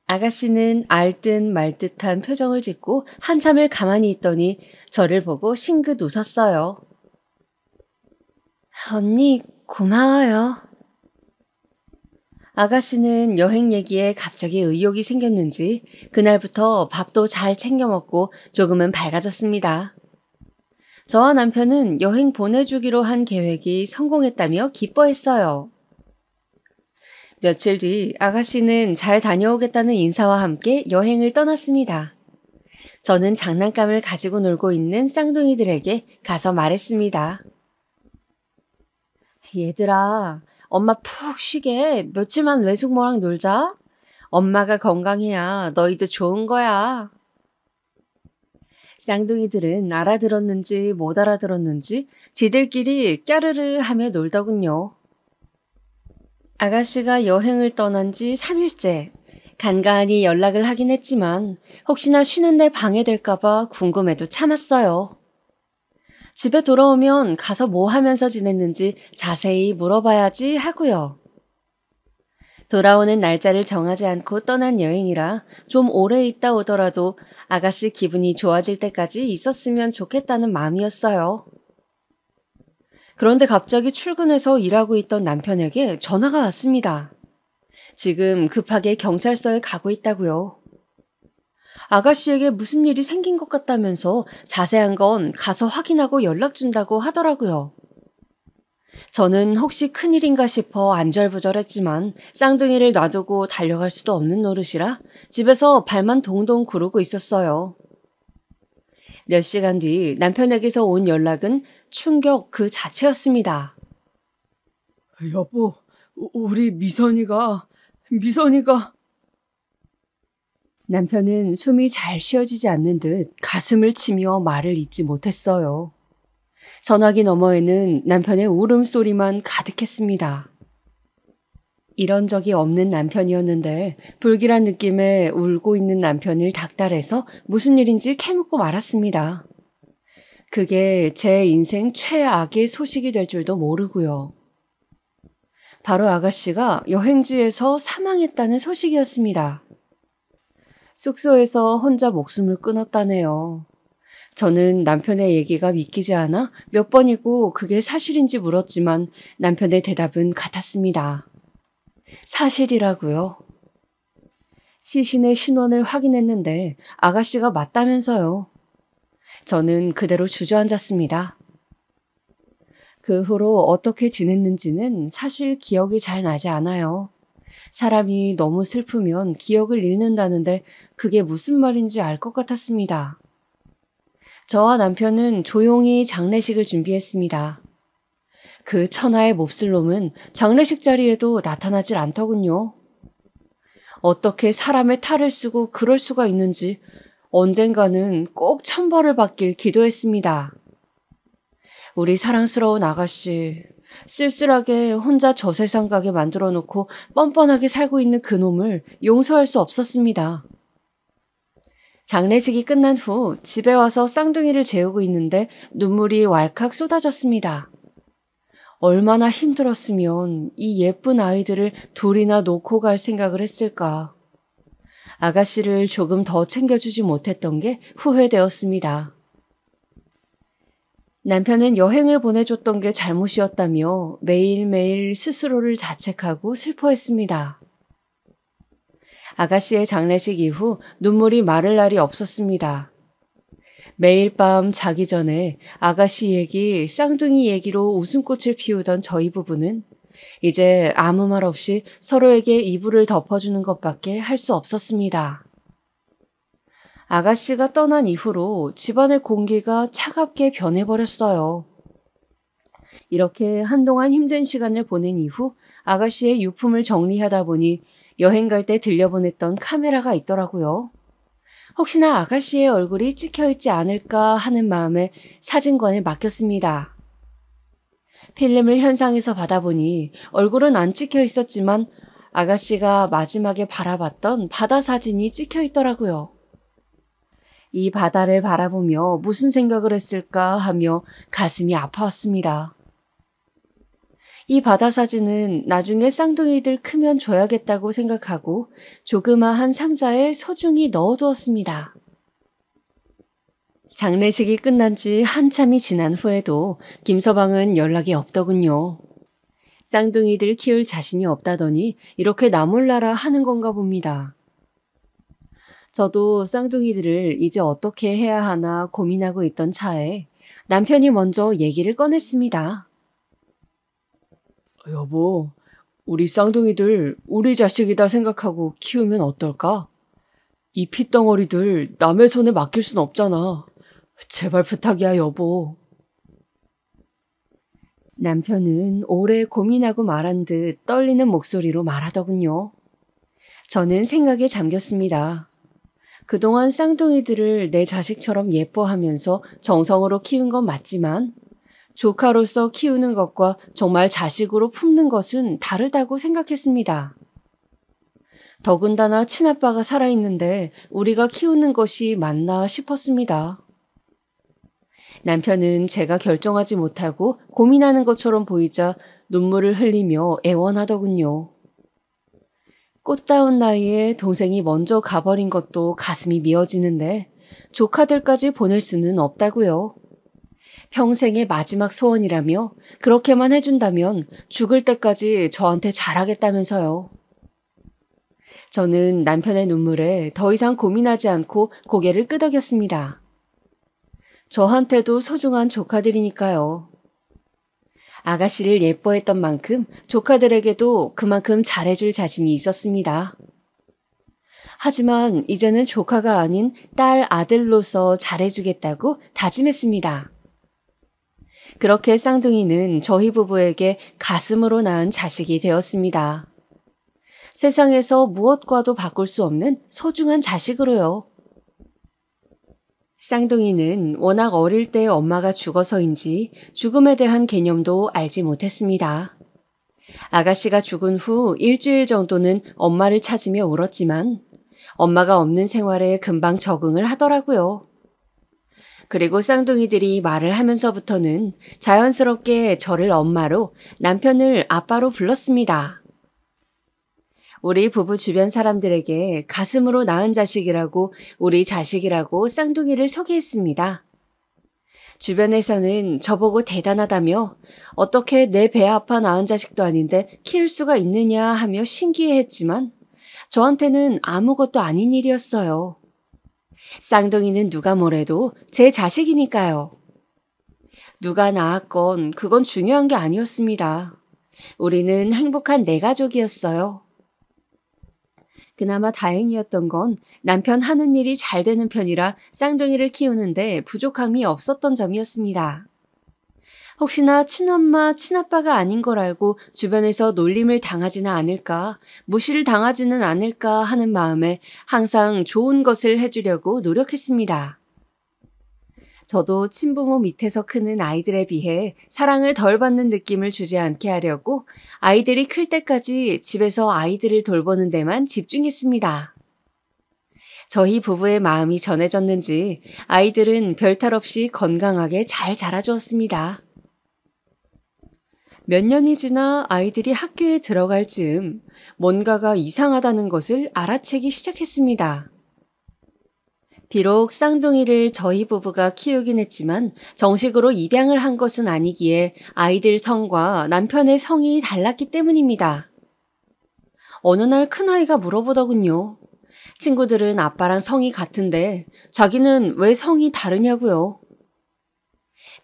아가씨는 알듯 말듯한 표정을 짓고 한참을 가만히 있더니 저를 보고 싱긋 웃었어요. 언니, 고마워요. 아가씨는 여행 얘기에 갑자기 의욕이 생겼는지 그날부터 밥도 잘 챙겨 먹고 조금은 밝아졌습니다. 저와 남편은 여행 보내주기로 한 계획이 성공했다며 기뻐했어요. 며칠 뒤 아가씨는 잘 다녀오겠다는 인사와 함께 여행을 떠났습니다. 저는 장난감을 가지고 놀고 있는 쌍둥이들에게 가서 말했습니다. 얘들아, 엄마 푹 쉬게 며칠만 외숙모랑 놀자. 엄마가 건강해야 너희도 좋은 거야. 쌍둥이들은 알아들었는지 못 알아들었는지 지들끼리 까르르 하며 놀더군요. 아가씨가 여행을 떠난 지 3일째. 간간히 연락을 하긴 했지만 혹시나 쉬는데 방해될까봐 궁금해도 참았어요. 집에 돌아오면 가서 뭐 하면서 지냈는지 자세히 물어봐야지 하고요. 돌아오는 날짜를 정하지 않고 떠난 여행이라 좀 오래 있다 오더라도 아가씨 기분이 좋아질 때까지 있었으면 좋겠다는 마음이었어요. 그런데 갑자기 출근해서 일하고 있던 남편에게 전화가 왔습니다. 지금 급하게 경찰서에 가고 있다고요. 아가씨에게 무슨 일이 생긴 것 같다면서 자세한 건 가서 확인하고 연락 준다고 하더라고요. 저는 혹시 큰일인가 싶어 안절부절했지만 쌍둥이를 놔두고 달려갈 수도 없는 노릇이라 집에서 발만 동동 구르고 있었어요. 몇 시간 뒤 남편에게서 온 연락은 충격 그 자체였습니다. 여보, 우리 미선이가 남편은 숨이 잘 쉬어지지 않는 듯 가슴을 치며 말을 잇지 못했어요. 전화기 너머에는 남편의 울음소리만 가득했습니다. 이런 적이 없는 남편이었는데 불길한 느낌에 울고 있는 남편을 닥달해서 무슨 일인지 캐묻고 말았습니다. 그게 제 인생 최악의 소식이 될 줄도 모르고요. 바로 아가씨가 여행지에서 사망했다는 소식이었습니다. 숙소에서 혼자 목숨을 끊었다네요. 저는 남편의 얘기가 믿기지 않아 몇 번이고 그게 사실인지 물었지만 남편의 대답은 같았습니다. 사실이라고요. 시신의 신원을 확인했는데 아가씨가 맞다면서요. 저는 그대로 주저앉았습니다. 그 후로 어떻게 지냈는지는 사실 기억이 잘 나지 않아요. 사람이 너무 슬프면 기억을 잃는다는데 그게 무슨 말인지 알 것 같았습니다. 저와 남편은 조용히 장례식을 준비했습니다. 그 천하의 몹쓸 놈은 장례식 자리에도 나타나질 않더군요. 어떻게 사람의 탈을 쓰고 그럴 수가 있는지 언젠가는 꼭 천벌을 받길 기도했습니다. 우리 사랑스러운 아가씨, 쓸쓸하게 혼자 저 세상 가게 만들어 놓고 뻔뻔하게 살고 있는 그놈을 용서할 수 없었습니다. 장례식이 끝난 후 집에 와서 쌍둥이를 재우고 있는데 눈물이 왈칵 쏟아졌습니다. 얼마나 힘들었으면 이 예쁜 아이들을 둘이나 놓고 갈 생각을 했을까. 아가씨를 조금 더 챙겨주지 못했던 게 후회되었습니다. 남편은 여행을 보내줬던 게 잘못이었다며 매일매일 스스로를 자책하고 슬퍼했습니다. 아가씨의 장례식 이후 눈물이 마를 날이 없었습니다. 매일 밤 자기 전에 아가씨 얘기, 쌍둥이 얘기로 웃음꽃을 피우던 저희 부부는 이제 아무 말 없이 서로에게 이불을 덮어주는 것밖에 할 수 없었습니다. 아가씨가 떠난 이후로 집안의 공기가 차갑게 변해버렸어요. 이렇게 한동안 힘든 시간을 보낸 이후 아가씨의 유품을 정리하다 보니 여행 갈 때 들려보냈던 카메라가 있더라고요. 혹시나 아가씨의 얼굴이 찍혀있지 않을까 하는 마음에 사진관에 맡겼습니다. 필름을 현상에서 받아보니 얼굴은 안 찍혀 있었지만 아가씨가 마지막에 바라봤던 바다 사진이 찍혀 있더라고요. 이 바다를 바라보며 무슨 생각을 했을까 하며 가슴이 아파왔습니다. 이 바다 사진은 나중에 쌍둥이들 크면 줘야겠다고 생각하고 조그마한 상자에 소중히 넣어두었습니다. 장례식이 끝난 지 한참이 지난 후에도 김서방은 연락이 없더군요. 쌍둥이들 키울 자신이 없다더니 이렇게 나몰라라 하는 건가 봅니다. 저도 쌍둥이들을 이제 어떻게 해야 하나 고민하고 있던 차에 남편이 먼저 얘기를 꺼냈습니다. 여보, 우리 쌍둥이들 우리 자식이다 생각하고 키우면 어떨까? 이 핏덩어리들 남의 손에 맡길 순 없잖아. 제발 부탁이야, 여보. 남편은 오래 고민하고 말한 듯 떨리는 목소리로 말하더군요. 저는 생각에 잠겼습니다. 그동안 쌍둥이들을 내 자식처럼 예뻐하면서 정성으로 키운 건 맞지만 조카로서 키우는 것과 정말 자식으로 품는 것은 다르다고 생각했습니다. 더군다나 친아빠가 살아있는데 우리가 키우는 것이 맞나 싶었습니다. 남편은 제가 결정하지 못하고 고민하는 것처럼 보이자 눈물을 흘리며 애원하더군요. 꽃다운 나이에 동생이 먼저 가버린 것도 가슴이 미어지는데 조카들까지 보낼 수는 없다고요. 평생의 마지막 소원이라며 그렇게만 해준다면 죽을 때까지 저한테 잘하겠다면서요. 저는 남편의 눈물에 더 이상 고민하지 않고 고개를 끄덕였습니다. 저한테도 소중한 조카들이니까요. 아가씨를 예뻐했던 만큼 조카들에게도 그만큼 잘해줄 자신이 있었습니다. 하지만 이제는 조카가 아닌 딸 아들로서 잘해주겠다고 다짐했습니다. 그렇게 쌍둥이는 저희 부부에게 가슴으로 낳은 자식이 되었습니다. 세상에서 무엇과도 바꿀 수 없는 소중한 자식으로요. 쌍둥이는 워낙 어릴 때 엄마가 죽어서인지 죽음에 대한 개념도 알지 못했습니다. 아가씨가 죽은 후 일주일 정도는 엄마를 찾으며 울었지만 엄마가 없는 생활에 금방 적응을 하더라고요. 그리고 쌍둥이들이 말을 하면서부터는 자연스럽게 저를 엄마로, 남편을 아빠로 불렀습니다. 우리 부부 주변 사람들에게 가슴으로 낳은 자식이라고, 우리 자식이라고 쌍둥이를 소개했습니다. 주변에서는 저보고 대단하다며 어떻게 내 배 아파 낳은 자식도 아닌데 키울 수가 있느냐 하며 신기해했지만 저한테는 아무것도 아닌 일이었어요. 쌍둥이는 누가 뭐래도 제 자식이니까요. 누가 낳았건 그건 중요한 게 아니었습니다. 우리는 행복한 네 가족이었어요. 그나마 다행이었던 건 남편 하는 일이 잘 되는 편이라 쌍둥이를 키우는데 부족함이 없었던 점이었습니다. 혹시나 친엄마, 친아빠가 아닌 걸 알고 주변에서 놀림을 당하지는 않을까, 무시를 당하지는 않을까 하는 마음에 항상 좋은 것을 해주려고 노력했습니다. 저도 친부모 밑에서 크는 아이들에 비해 사랑을 덜 받는 느낌을 주지 않게 하려고 아이들이 클 때까지 집에서 아이들을 돌보는 데만 집중했습니다. 저희 부부의 마음이 전해졌는지 아이들은 별탈 없이 건강하게 잘 자라주었습니다. 몇 년이 지나 아이들이 학교에 들어갈 즈음 뭔가가 이상하다는 것을 알아채기 시작했습니다. 비록 쌍둥이를 저희 부부가 키우긴 했지만 정식으로 입양을 한 것은 아니기에 아이들 성과 남편의 성이 달랐기 때문입니다. 어느 날 큰아이가 물어보더군요. 친구들은 아빠랑 성이 같은데 자기는 왜 성이 다르냐고요.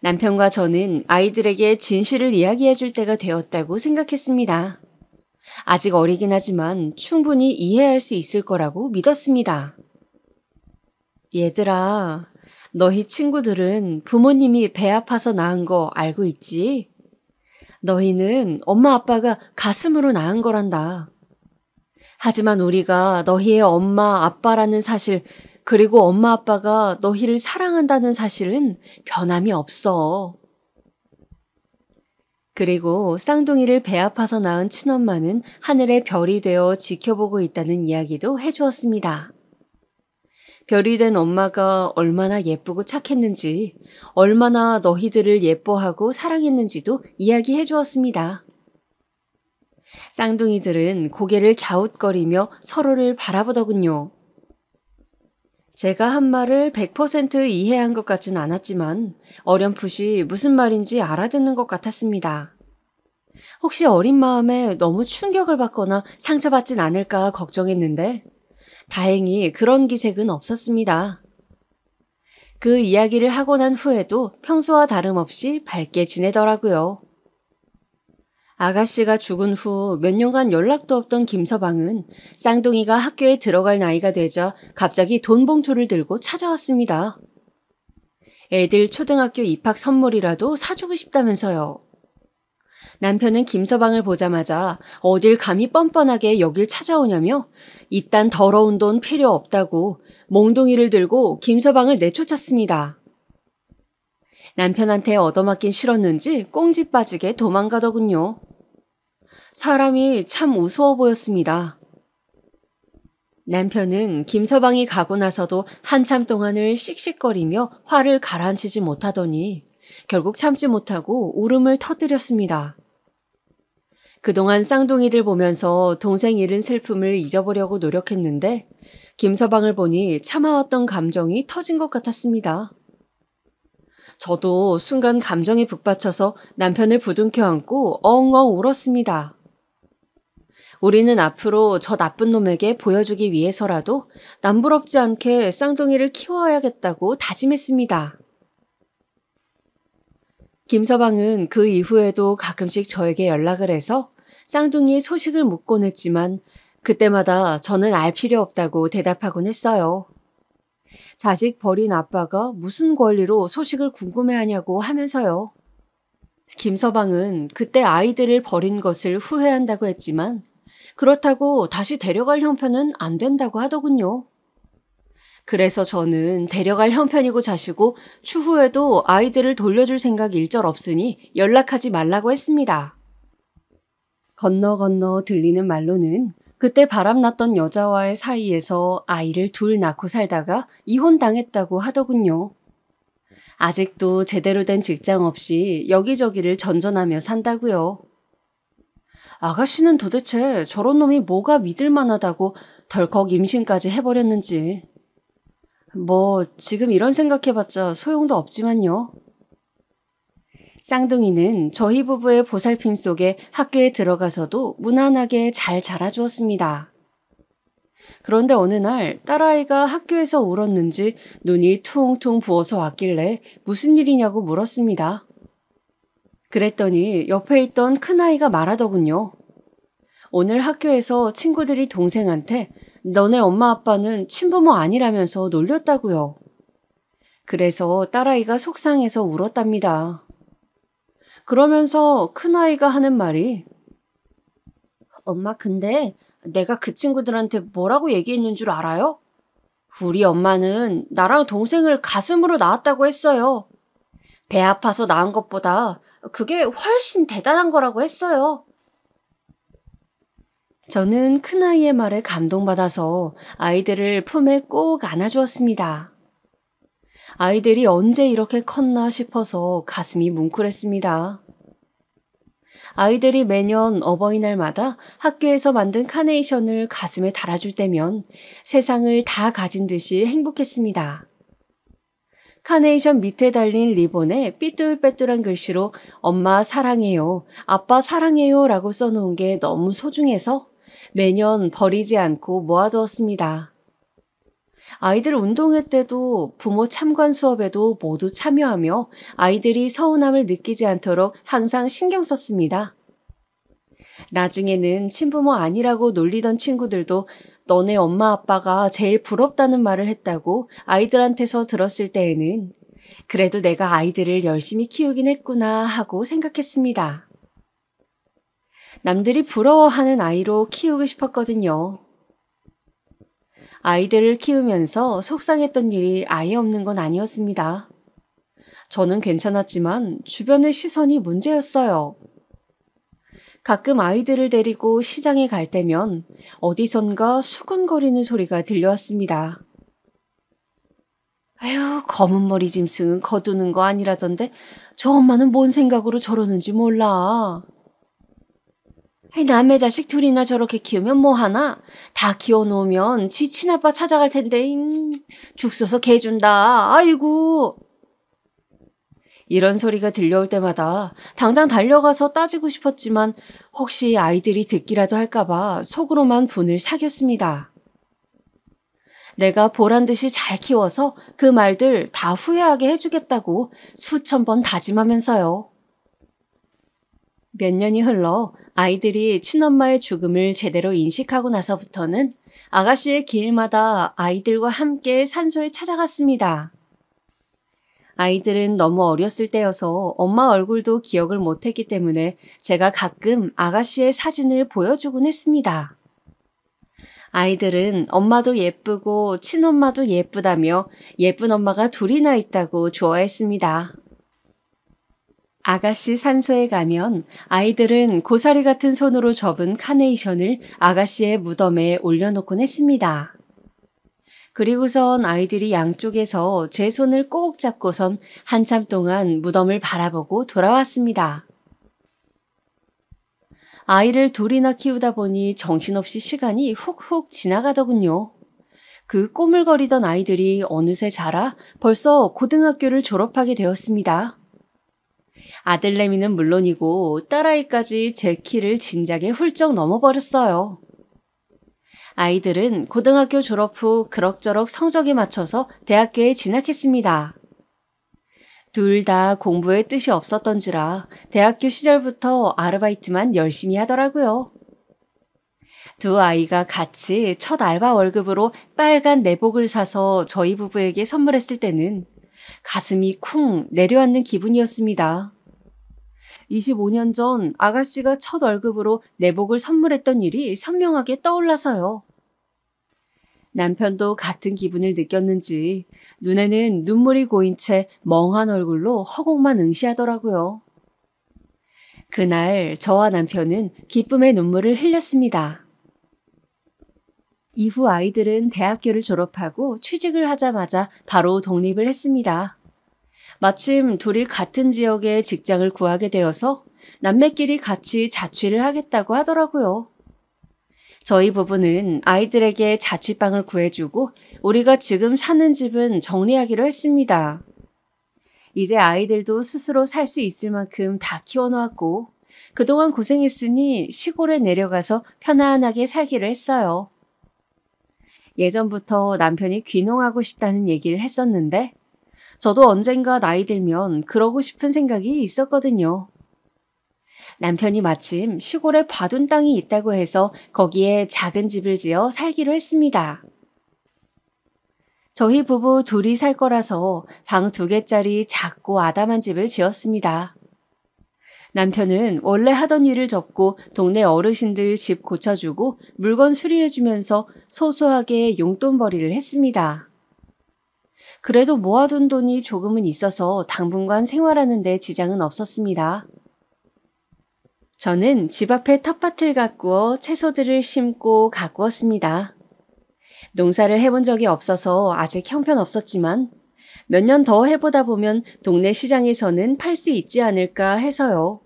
남편과 저는 아이들에게 진실을 이야기해 줄 때가 되었다고 생각했습니다. 아직 어리긴 하지만 충분히 이해할 수 있을 거라고 믿었습니다. 얘들아, 너희 친구들은 부모님이 배 아파서 낳은 거 알고 있지? 너희는 엄마 아빠가 가슴으로 낳은 거란다. 하지만 우리가 너희의 엄마 아빠라는 사실, 그리고 엄마 아빠가 너희를 사랑한다는 사실은 변함이 없어. 그리고 쌍둥이를 배 아파서 낳은 친엄마는 하늘의 별이 되어 지켜보고 있다는 이야기도 해주었습니다. 별이 된 엄마가 얼마나 예쁘고 착했는지, 얼마나 너희들을 예뻐하고 사랑했는지도 이야기해 주었습니다. 쌍둥이들은 고개를 갸웃거리며 서로를 바라보더군요. 제가 한 말을 100% 이해한 것 같진 않았지만 어렴풋이 무슨 말인지 알아듣는 것 같았습니다. 혹시 어린 마음에 너무 충격을 받거나 상처받진 않을까 걱정했는데 다행히 그런 기색은 없었습니다. 그 이야기를 하고 난 후에도 평소와 다름없이 밝게 지내더라고요. 아가씨가 죽은 후 몇 년간 연락도 없던 김서방은 쌍둥이가 학교에 들어갈 나이가 되자 갑자기 돈 봉투를 들고 찾아왔습니다. 애들 초등학교 입학 선물이라도 사주고 싶다면서요. 남편은 김서방을 보자마자 어딜 감히 뻔뻔하게 여길 찾아오냐며 이딴 더러운 돈 필요 없다고 몽둥이를 들고 김서방을 내쫓았습니다. 남편한테 얻어맞긴 싫었는지 꽁지 빠지게 도망가더군요. 사람이 참 우스워 보였습니다. 남편은 김서방이 가고 나서도 한참 동안을 씩씩거리며 화를 가라앉히지 못하더니 결국 참지 못하고 울음을 터뜨렸습니다. 그동안 쌍둥이들 보면서 동생 잃은 슬픔을 잊어보려고 노력했는데 김서방을 보니 참아왔던 감정이 터진 것 같았습니다. 저도 순간 감정이 북받쳐서 남편을 부둥켜 안고 엉엉 울었습니다. 우리는 앞으로 저 나쁜 놈에게 보여주기 위해서라도 남부럽지 않게 쌍둥이를 키워야겠다고 다짐했습니다. 김서방은 그 이후에도 가끔씩 저에게 연락을 해서 쌍둥이의 소식을 묻곤 했지만 그때마다 저는 알 필요 없다고 대답하곤 했어요. 자식 버린 아빠가 무슨 권리로 소식을 궁금해하냐고 하면서요. 김서방은 그때 아이들을 버린 것을 후회한다고 했지만 그렇다고 다시 데려갈 형편은 안 된다고 하더군요. 그래서 저는 데려갈 형편이고 자시고 추후에도 아이들을 돌려줄 생각 일절 없으니 연락하지 말라고 했습니다. 건너 들리는 말로는 그때 바람났던 여자와의 사이에서 아이를 둘 낳고 살다가 이혼당했다고 하더군요. 아직도 제대로 된 직장 없이 여기저기를 전전하며 산다고요. 아가씨는 도대체 저런 놈이 뭐가 믿을 만하다고 덜컥 임신까지 해버렸는지. 뭐 지금 이런 생각해봤자 소용도 없지만요. 쌍둥이는 저희 부부의 보살핌 속에 학교에 들어가서도 무난하게 잘 자라주었습니다. 그런데 어느 날 딸아이가 학교에서 울었는지 눈이 퉁퉁 부어서 왔길래 무슨 일이냐고 물었습니다. 그랬더니 옆에 있던 큰아이가 말하더군요. 오늘 학교에서 친구들이 동생한테 너네 엄마 아빠는 친부모 아니라면서 놀렸다고요. 그래서 딸아이가 속상해서 울었답니다. 그러면서 큰아이가 하는 말이 엄마 근데 내가 그 친구들한테 뭐라고 얘기했는 줄 알아요? 우리 엄마는 나랑 동생을 가슴으로 낳았다고 했어요. 배 아파서 낳은 것보다 그게 훨씬 대단한 거라고 했어요. 저는 큰아이의 말에 감동받아서 아이들을 품에 꼭 안아주었습니다. 아이들이 언제 이렇게 컸나 싶어서 가슴이 뭉클했습니다. 아이들이 매년 어버이날마다 학교에서 만든 카네이션을 가슴에 달아줄 때면 세상을 다 가진 듯이 행복했습니다. 카네이션 밑에 달린 리본에 삐뚤빼뚤한 글씨로 엄마 사랑해요, 아빠 사랑해요 라고 써놓은 게 너무 소중해서 매년 버리지 않고 모아두었습니다. 아이들 운동회 때도 부모 참관 수업에도 모두 참여하며 아이들이 서운함을 느끼지 않도록 항상 신경 썼습니다. 나중에는 친부모 아니라고 놀리던 친구들도 너네 엄마 아빠가 제일 부럽다는 말을 했다고 아이들한테서 들었을 때에는 그래도 내가 아이들을 열심히 키우긴 했구나 하고 생각했습니다. 남들이 부러워하는 아이로 키우고 싶었거든요. 아이들을 키우면서 속상했던 일이 아예 없는 건 아니었습니다. 저는 괜찮았지만 주변의 시선이 문제였어요. 가끔 아이들을 데리고 시장에 갈 때면 어디선가 수근거리는 소리가 들려왔습니다. 아휴, 검은 머리 짐승은 거두는 거 아니라던데 저 엄마는 뭔 생각으로 저러는지 몰라. 남의 자식 둘이나 저렇게 키우면 뭐하나? 다 키워놓으면 지 친아빠 찾아갈 텐데 죽 써서 개 준다. 아이고. 이런 소리가 들려올 때마다 당장 달려가서 따지고 싶었지만 혹시 아이들이 듣기라도 할까봐 속으로만 분을 사겼습니다. 내가 보란듯이 잘 키워서 그 말들 다 후회하게 해주겠다고 수천 번 다짐하면서요. 몇 년이 흘러 아이들이 친엄마의 죽음을 제대로 인식하고 나서부터는 아가씨의 길마다 아이들과 함께 산소에 찾아갔습니다. 아이들은 너무 어렸을 때여서 엄마 얼굴도 기억을 못했기 때문에 제가 가끔 아가씨의 사진을 보여주곤 했습니다. 아이들은 엄마도 예쁘고 친엄마도 예쁘다며 예쁜 엄마가 둘이나 있다고 좋아했습니다. 아가씨 산소에 가면 아이들은 고사리 같은 손으로 접은 카네이션을 아가씨의 무덤에 올려놓곤 했습니다. 그리고선 아이들이 양쪽에서 제 손을 꼭 잡고선 한참 동안 무덤을 바라보고 돌아왔습니다. 아이를 둘이나 키우다 보니 정신없이 시간이 훅훅 지나가더군요. 그 꼬물거리던 아이들이 어느새 자라 벌써 고등학교를 졸업하게 되었습니다. 아들내미는 물론이고 딸아이까지 제 키를 진작에 훌쩍 넘어버렸어요. 아이들은 고등학교 졸업 후 그럭저럭 성적에 맞춰서 대학교에 진학했습니다. 둘 다 공부에 뜻이 없었던지라 대학교 시절부터 아르바이트만 열심히 하더라고요. 두 아이가 같이 첫 알바 월급으로 빨간 내복을 사서 저희 부부에게 선물했을 때는 가슴이 쿵 내려앉는 기분이었습니다. 25년 전 아가씨가 첫 월급으로 내복을 선물했던 일이 선명하게 떠올라서요. 남편도 같은 기분을 느꼈는지 눈에는 눈물이 고인 채 멍한 얼굴로 허공만 응시하더라고요. 그날 저와 남편은 기쁨의 눈물을 흘렸습니다. 이후 아이들은 대학교를 졸업하고 취직을 하자마자 바로 독립을 했습니다. 마침 둘이 같은 지역에 직장을 구하게 되어서 남매끼리 같이 자취를 하겠다고 하더라고요. 저희 부부는 아이들에게 자취방을 구해주고 우리가 지금 사는 집은 정리하기로 했습니다. 이제 아이들도 스스로 살 수 있을 만큼 다 키워놓았고 그동안 고생했으니 시골에 내려가서 편안하게 살기로 했어요. 예전부터 남편이 귀농하고 싶다는 얘기를 했었는데 저도 언젠가 나이 들면 그러고 싶은 생각이 있었거든요. 남편이 마침 시골에 봐둔 땅이 있다고 해서 거기에 작은 집을 지어 살기로 했습니다. 저희 부부 둘이 살 거라서 방 2개짜리 작고 아담한 집을 지었습니다. 남편은 원래 하던 일을 접고 동네 어르신들 집 고쳐주고 물건 수리해주면서 소소하게 용돈벌이를 했습니다. 그래도 모아둔 돈이 조금은 있어서 당분간 생활하는 데 지장은 없었습니다. 저는 집 앞에 텃밭을 가꾸어 채소들을 심고 가꾸었습니다. 농사를 해본 적이 없어서 아직 형편없었지만 몇 년 더 해보다 보면 동네 시장에서는 팔 수 있지 않을까 해서요.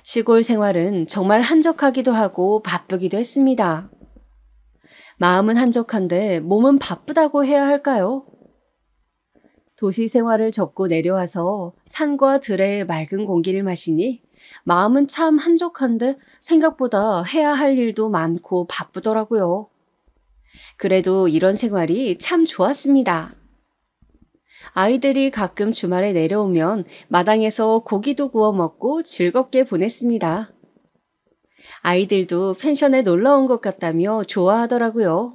시골 생활은 정말 한적하기도 하고 바쁘기도 했습니다. 마음은 한적한데 몸은 바쁘다고 해야 할까요? 도시 생활을 접고 내려와서 산과 들의 맑은 공기를 마시니 마음은 참 한적한데 생각보다 해야 할 일도 많고 바쁘더라고요. 그래도 이런 생활이 참 좋았습니다. 아이들이 가끔 주말에 내려오면 마당에서 고기도 구워 먹고 즐겁게 보냈습니다. 아이들도 펜션에 놀러 온 것 같다며 좋아하더라고요.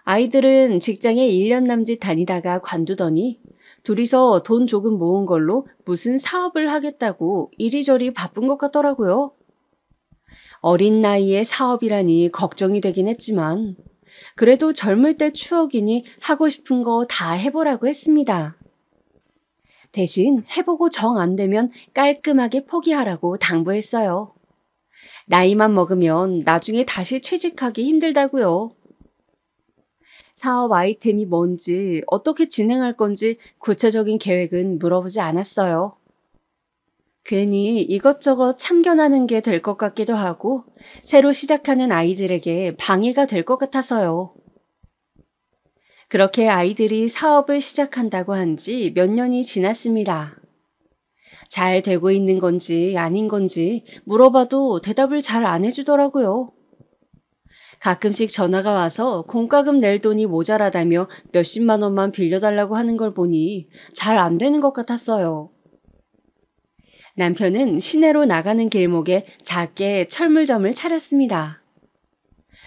아이들은 직장에 1년 남짓 다니다가 관두더니 둘이서 돈 조금 모은 걸로 무슨 사업을 하겠다고 이리저리 바쁜 것 같더라고요. 어린 나이에 사업이라니 걱정이 되긴 했지만 그래도 젊을 때 추억이니 하고 싶은 거 다 해보라고 했습니다. 대신 해보고 정 안 되면 깔끔하게 포기하라고 당부했어요. 나이만 먹으면 나중에 다시 취직하기 힘들다고요. 사업 아이템이 뭔지 어떻게 진행할 건지 구체적인 계획은 물어보지 않았어요. 괜히 이것저것 참견하는 게 될 것 같기도 하고 새로 시작하는 아이들에게 방해가 될 것 같아서요. 그렇게 아이들이 사업을 시작한다고 한 지 몇 년이 지났습니다. 잘 되고 있는 건지 아닌 건지 물어봐도 대답을 잘 안 해주더라고요. 가끔씩 전화가 와서 공과금 낼 돈이 모자라다며 몇십만 원만 빌려달라고 하는 걸 보니 잘 안 되는 것 같았어요. 남편은 시내로 나가는 길목에 작게 철물점을 차렸습니다.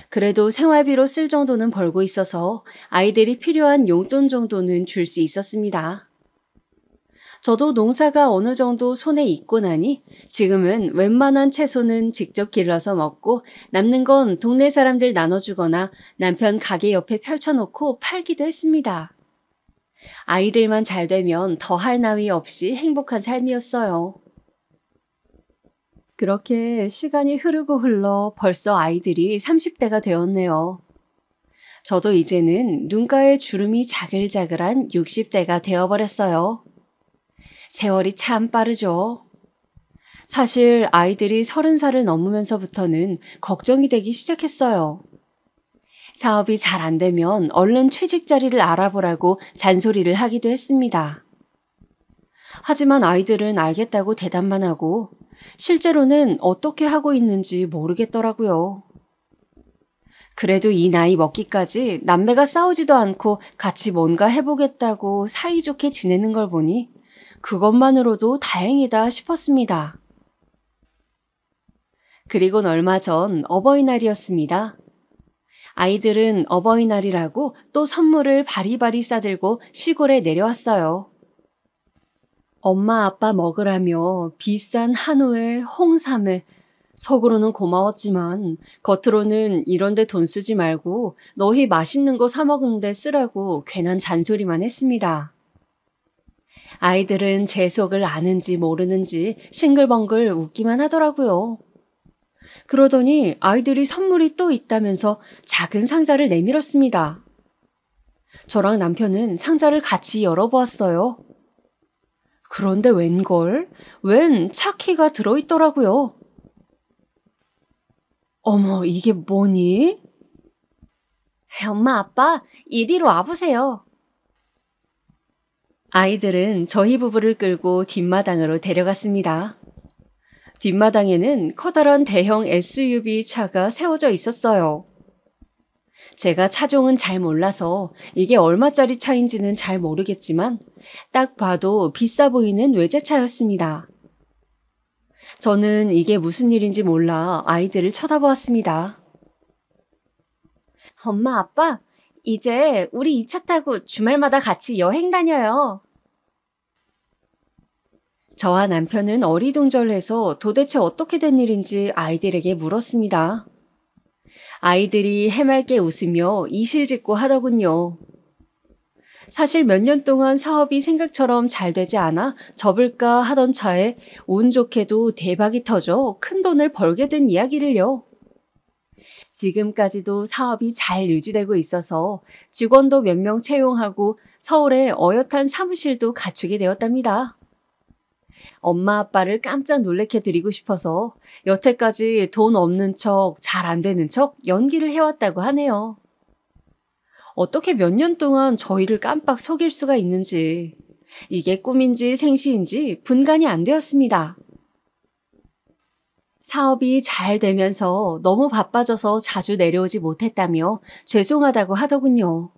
그래도 생활비로 쓸 정도는 벌고 있어서 아이들이 필요한 용돈 정도는 줄 수 있었습니다. 저도 농사가 어느 정도 손에 익고 나니 지금은 웬만한 채소는 직접 길러서 먹고 남는 건 동네 사람들 나눠주거나 남편 가게 옆에 펼쳐놓고 팔기도 했습니다. 아이들만 잘 되면 더할 나위 없이 행복한 삶이었어요. 그렇게 시간이 흐르고 흘러 벌써 아이들이 30대가 되었네요. 저도 이제는 눈가에 주름이 자글자글한 60대가 되어버렸어요. 세월이 참 빠르죠. 사실 아이들이 30살을 넘으면서부터는 걱정이 되기 시작했어요. 사업이 잘 안 되면 얼른 취직 자리를 알아보라고 잔소리를 하기도 했습니다. 하지만 아이들은 알겠다고 대답만 하고 실제로는 어떻게 하고 있는지 모르겠더라고요. 그래도 이 나이 먹기까지 남매가 싸우지도 않고 같이 뭔가 해보겠다고 사이좋게 지내는 걸 보니 그것만으로도 다행이다 싶었습니다. 그리곤 얼마 전 어버이날이었습니다. 아이들은 어버이날이라고 또 선물을 바리바리 싸들고 시골에 내려왔어요. 엄마 아빠 먹으라며 비싼 한우에 홍삼에 속으로는 고마웠지만 겉으로는 이런데 돈 쓰지 말고 너희 맛있는 거 사 먹는데 쓰라고 괜한 잔소리만 했습니다. 아이들은 제 속을 아는지 모르는지 싱글벙글 웃기만 하더라고요. 그러더니 아이들이 선물이 또 있다면서 작은 상자를 내밀었습니다. 저랑 남편은 상자를 같이 열어보았어요. 그런데 웬 차키가 들어있더라고요. 어머, 이게 뭐니? 엄마, 아빠, 이리로 와보세요. 아이들은 저희 부부를 끌고 뒷마당으로 데려갔습니다. 뒷마당에는 커다란 대형 SUV 차가 세워져 있었어요. 제가 차종은 잘 몰라서 이게 얼마짜리 차인지는 잘 모르겠지만 딱 봐도 비싸 보이는 외제차였습니다. 저는 이게 무슨 일인지 몰라 아이들을 쳐다보았습니다. 엄마, 아빠, 이제 우리 이 차 타고 주말마다 같이 여행 다녀요. 저와 남편은 어리둥절해서 도대체 어떻게 된 일인지 아이들에게 물었습니다. 아이들이 해맑게 웃으며 이실직고 하더군요. 사실 몇 년 동안 사업이 생각처럼 잘 되지 않아 접을까 하던 차에 운 좋게도 대박이 터져 큰 돈을 벌게 된 이야기를요. 지금까지도 사업이 잘 유지되고 있어서 직원도 몇 명 채용하고 서울에 어엿한 사무실도 갖추게 되었답니다. 엄마 아빠를 깜짝 놀래켜 드리고 싶어서 여태까지 돈 없는 척, 잘 안 되는 척 연기를 해왔다고 하네요. 어떻게 몇 년 동안 저희를 깜빡 속일 수가 있는지, 이게 꿈인지 생시인지 분간이 안 되었습니다. 사업이 잘 되면서 너무 바빠져서 자주 내려오지 못했다며 죄송하다고 하더군요.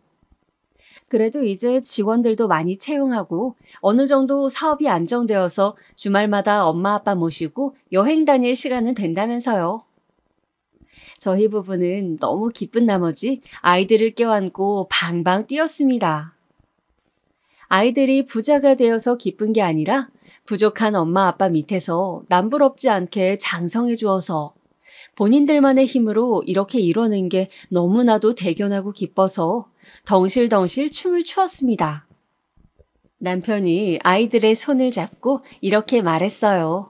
그래도 이제 직원들도 많이 채용하고 어느 정도 사업이 안정되어서 주말마다 엄마 아빠 모시고 여행 다닐 시간은 된다면서요. 저희 부부는 너무 기쁜 나머지 아이들을 껴안고 방방 뛰었습니다. 아이들이 부자가 되어서 기쁜 게 아니라 부족한 엄마 아빠 밑에서 남부럽지 않게 장성해 주어서 본인들만의 힘으로 이렇게 이뤄낸 게 너무나도 대견하고 기뻐서 덩실덩실 춤을 추었습니다. 남편이 아이들의 손을 잡고 이렇게 말했어요.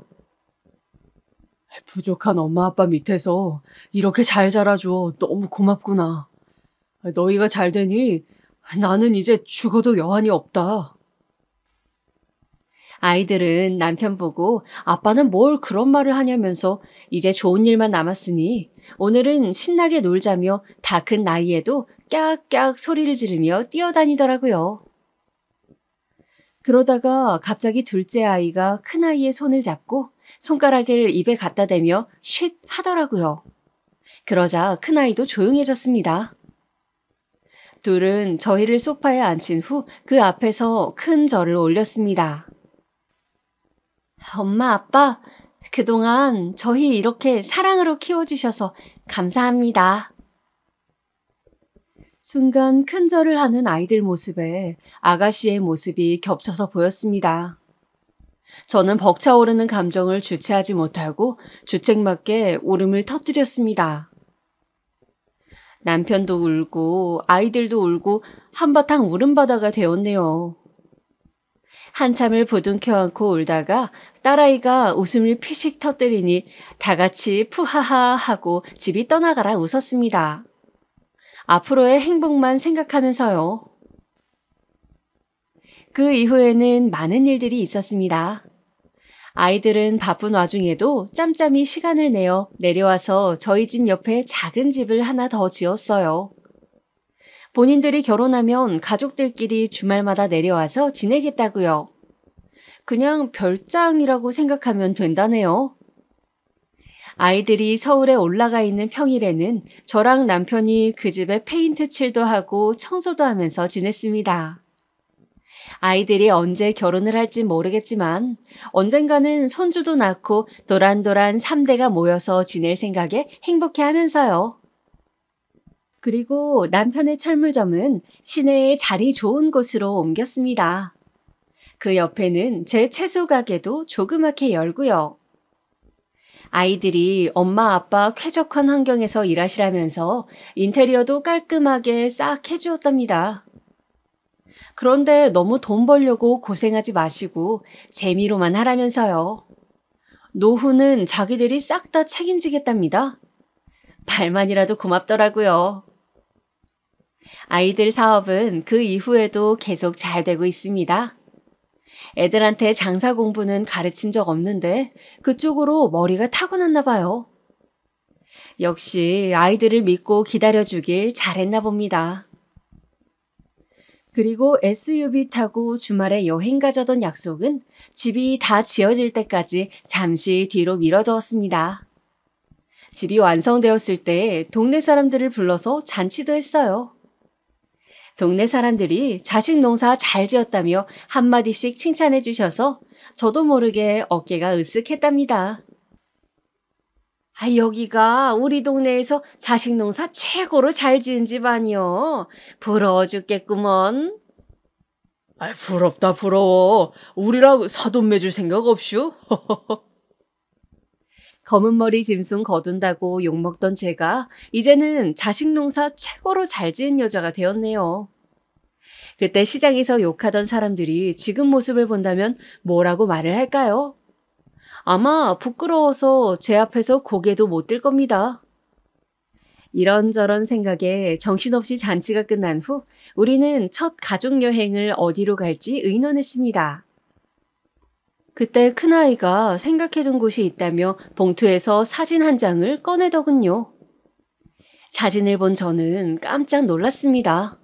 부족한 엄마 아빠 밑에서 이렇게 잘 자라줘 너무 고맙구나. 너희가 잘 되니 나는 이제 죽어도 여한이 없다. 아이들은 남편 보고 아빠는 뭘 그런 말을 하냐면서 이제 좋은 일만 남았으니 오늘은 신나게 놀자며 다 큰 나이에도 깍깍 소리를 지르며 뛰어다니더라고요. 그러다가 갑자기 둘째 아이가 큰아이의 손을 잡고 손가락을 입에 갖다 대며 쉿 하더라고요. 그러자 큰아이도 조용해졌습니다. 둘은 저희를 소파에 앉힌 후 그 앞에서 큰 절을 올렸습니다. 엄마, 아빠, 그동안 저희 이렇게 사랑으로 키워주셔서 감사합니다. 순간 큰 절을 하는 아이들 모습에 아가씨의 모습이 겹쳐서 보였습니다. 저는 벅차오르는 감정을 주체하지 못하고 주책맞게 울음을 터뜨렸습니다. 남편도 울고 아이들도 울고 한바탕 울음바다가 되었네요. 한참을 부둥켜 안고 울다가 딸아이가 웃음을 피식 터뜨리니 다 같이 푸하하 하고 집이 떠나가라 웃었습니다. 앞으로의 행복만 생각하면서요. 그 이후에는 많은 일들이 있었습니다. 아이들은 바쁜 와중에도 짬짬이 시간을 내어 내려와서 저희 집 옆에 작은 집을 하나 더 지었어요. 본인들이 결혼하면 가족들끼리 주말마다 내려와서 지내겠다고요. 그냥 별장이라고 생각하면 된다네요. 아이들이 서울에 올라가 있는 평일에는 저랑 남편이 그 집에 페인트 칠도 하고 청소도 하면서 지냈습니다. 아이들이 언제 결혼을 할지 모르겠지만 언젠가는 손주도 낳고 도란도란 3대가 모여서 지낼 생각에 행복해하면서요. 그리고 남편의 철물점은 시내에 자리 좋은 곳으로 옮겼습니다. 그 옆에는 제 채소 가게도 조그맣게 열고요. 아이들이 엄마 아빠 쾌적한 환경에서 일하시라면서 인테리어도 깔끔하게 싹 해주었답니다. 그런데 너무 돈 벌려고 고생하지 마시고 재미로만 하라면서요. 노후는 자기들이 싹 다 책임지겠답니다. 말만이라도 고맙더라고요. 아이들 사업은 그 이후에도 계속 잘 되고 있습니다. 애들한테 장사 공부는 가르친 적 없는데 그쪽으로 머리가 타고났나 봐요. 역시 아이들을 믿고 기다려주길 잘했나 봅니다. 그리고 SUV 타고 주말에 여행 가자던 약속은 집이 다 지어질 때까지 잠시 뒤로 미뤄두었습니다. 집이 완성되었을 때 동네 사람들을 불러서 잔치도 했어요. 동네 사람들이 자식 농사 잘 지었다며 한마디씩 칭찬해 주셔서 저도 모르게 어깨가 으쓱했답니다. 여기가 우리 동네에서 자식 농사 최고로 잘 지은 집 아니요. 부러워 죽겠구먼. 부럽다, 부러워. 우리랑 사돈 맺을 생각 없슈? 검은 머리 짐승 거둔다고 욕먹던 제가 이제는 자식 농사 최고로 잘 지은 여자가 되었네요. 그때 시장에서 욕하던 사람들이 지금 모습을 본다면 뭐라고 말을 할까요? 아마 부끄러워서 제 앞에서 고개도 못 들 겁니다. 이런저런 생각에 정신없이 잔치가 끝난 후 우리는 첫 가족여행을 어디로 갈지 의논했습니다. 그때 큰아이가 생각해둔 곳이 있다며 봉투에서 사진 한 장을 꺼내더군요. 사진을 본 저는 깜짝 놀랐습니다.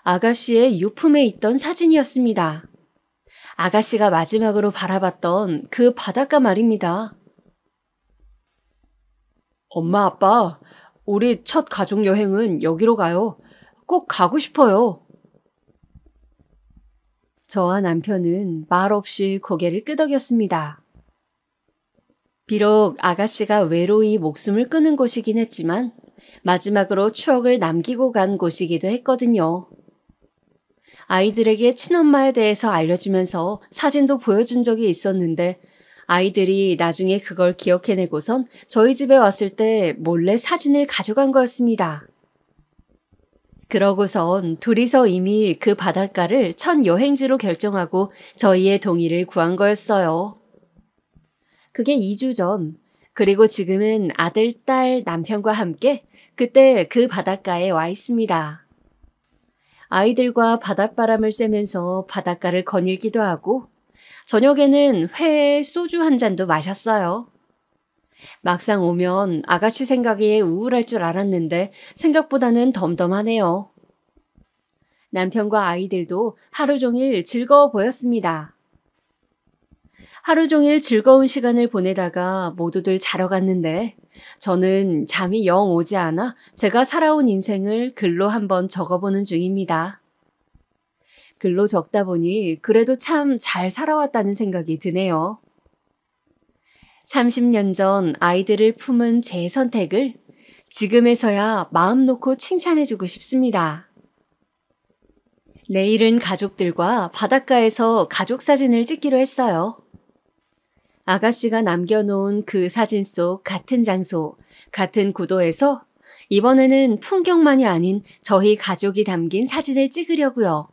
아가씨의 유품에 있던 사진이었습니다. 아가씨가 마지막으로 바라봤던 그 바닷가 말입니다. 엄마, 아빠, 우리 첫 가족여행은 여기로 가요. 꼭 가고 싶어요. 저와 남편은 말없이 고개를 끄덕였습니다. 비록 아가씨가 외로이 목숨을 끊은 곳이긴 했지만 마지막으로 추억을 남기고 간 곳이기도 했거든요. 아이들에게 친엄마에 대해서 알려주면서 사진도 보여준 적이 있었는데 아이들이 나중에 그걸 기억해내고선 저희 집에 왔을 때 몰래 사진을 가져간 거였습니다. 그러고선 둘이서 이미 그 바닷가를 첫 여행지로 결정하고 저희의 동의를 구한 거였어요. 그게 2주 전, 그리고 지금은 아들, 딸, 남편과 함께 그때 그 바닷가에 와 있습니다. 아이들과 바닷바람을 쐬면서 바닷가를 거닐기도 하고 저녁에는 회에 소주 한 잔도 마셨어요. 막상 오면 아가씨 생각에 우울할 줄 알았는데 생각보다는 덤덤하네요. 남편과 아이들도 하루 종일 즐거워 보였습니다. 하루 종일 즐거운 시간을 보내다가 모두들 자러 갔는데 저는 잠이 영 오지 않아 제가 살아온 인생을 글로 한번 적어보는 중입니다. 글로 적다 보니 그래도 참 잘 살아왔다는 생각이 드네요. 30년 전 아이들을 품은 제 선택을 지금에서야 마음 놓고 칭찬해주고 싶습니다. 내일은 가족들과 바닷가에서 가족 사진을 찍기로 했어요. 아가씨가 남겨놓은 그 사진 속 같은 장소, 같은 구도에서 이번에는 풍경만이 아닌 저희 가족이 담긴 사진을 찍으려고요.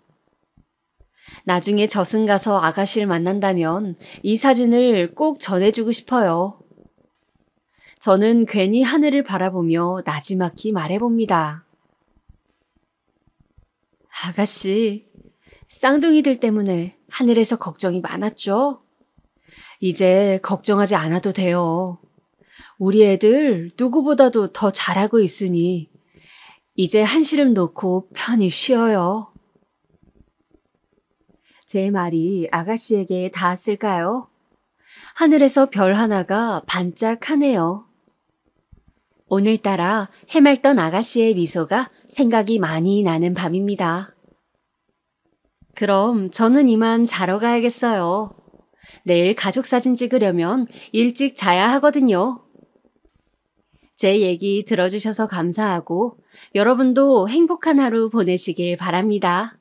나중에 저승 가서 아가씨를 만난다면 이 사진을 꼭 전해주고 싶어요. 저는 괜히 하늘을 바라보며 나지막히 말해봅니다. 아가씨, 쌍둥이들 때문에 하늘에서 걱정이 많았죠? 이제 걱정하지 않아도 돼요. 우리 애들 누구보다도 더 잘하고 있으니 이제 한시름 놓고 편히 쉬어요. 제 말이 아가씨에게 닿았을까요? 하늘에서 별 하나가 반짝하네요. 오늘따라 해맑던 아가씨의 미소가 생각이 많이 나는 밤입니다. 그럼 저는 이만 자러 가야겠어요. 내일 가족 사진 찍으려면 일찍 자야 하거든요. 제 얘기 들어주셔서 감사하고 여러분도 행복한 하루 보내시길 바랍니다.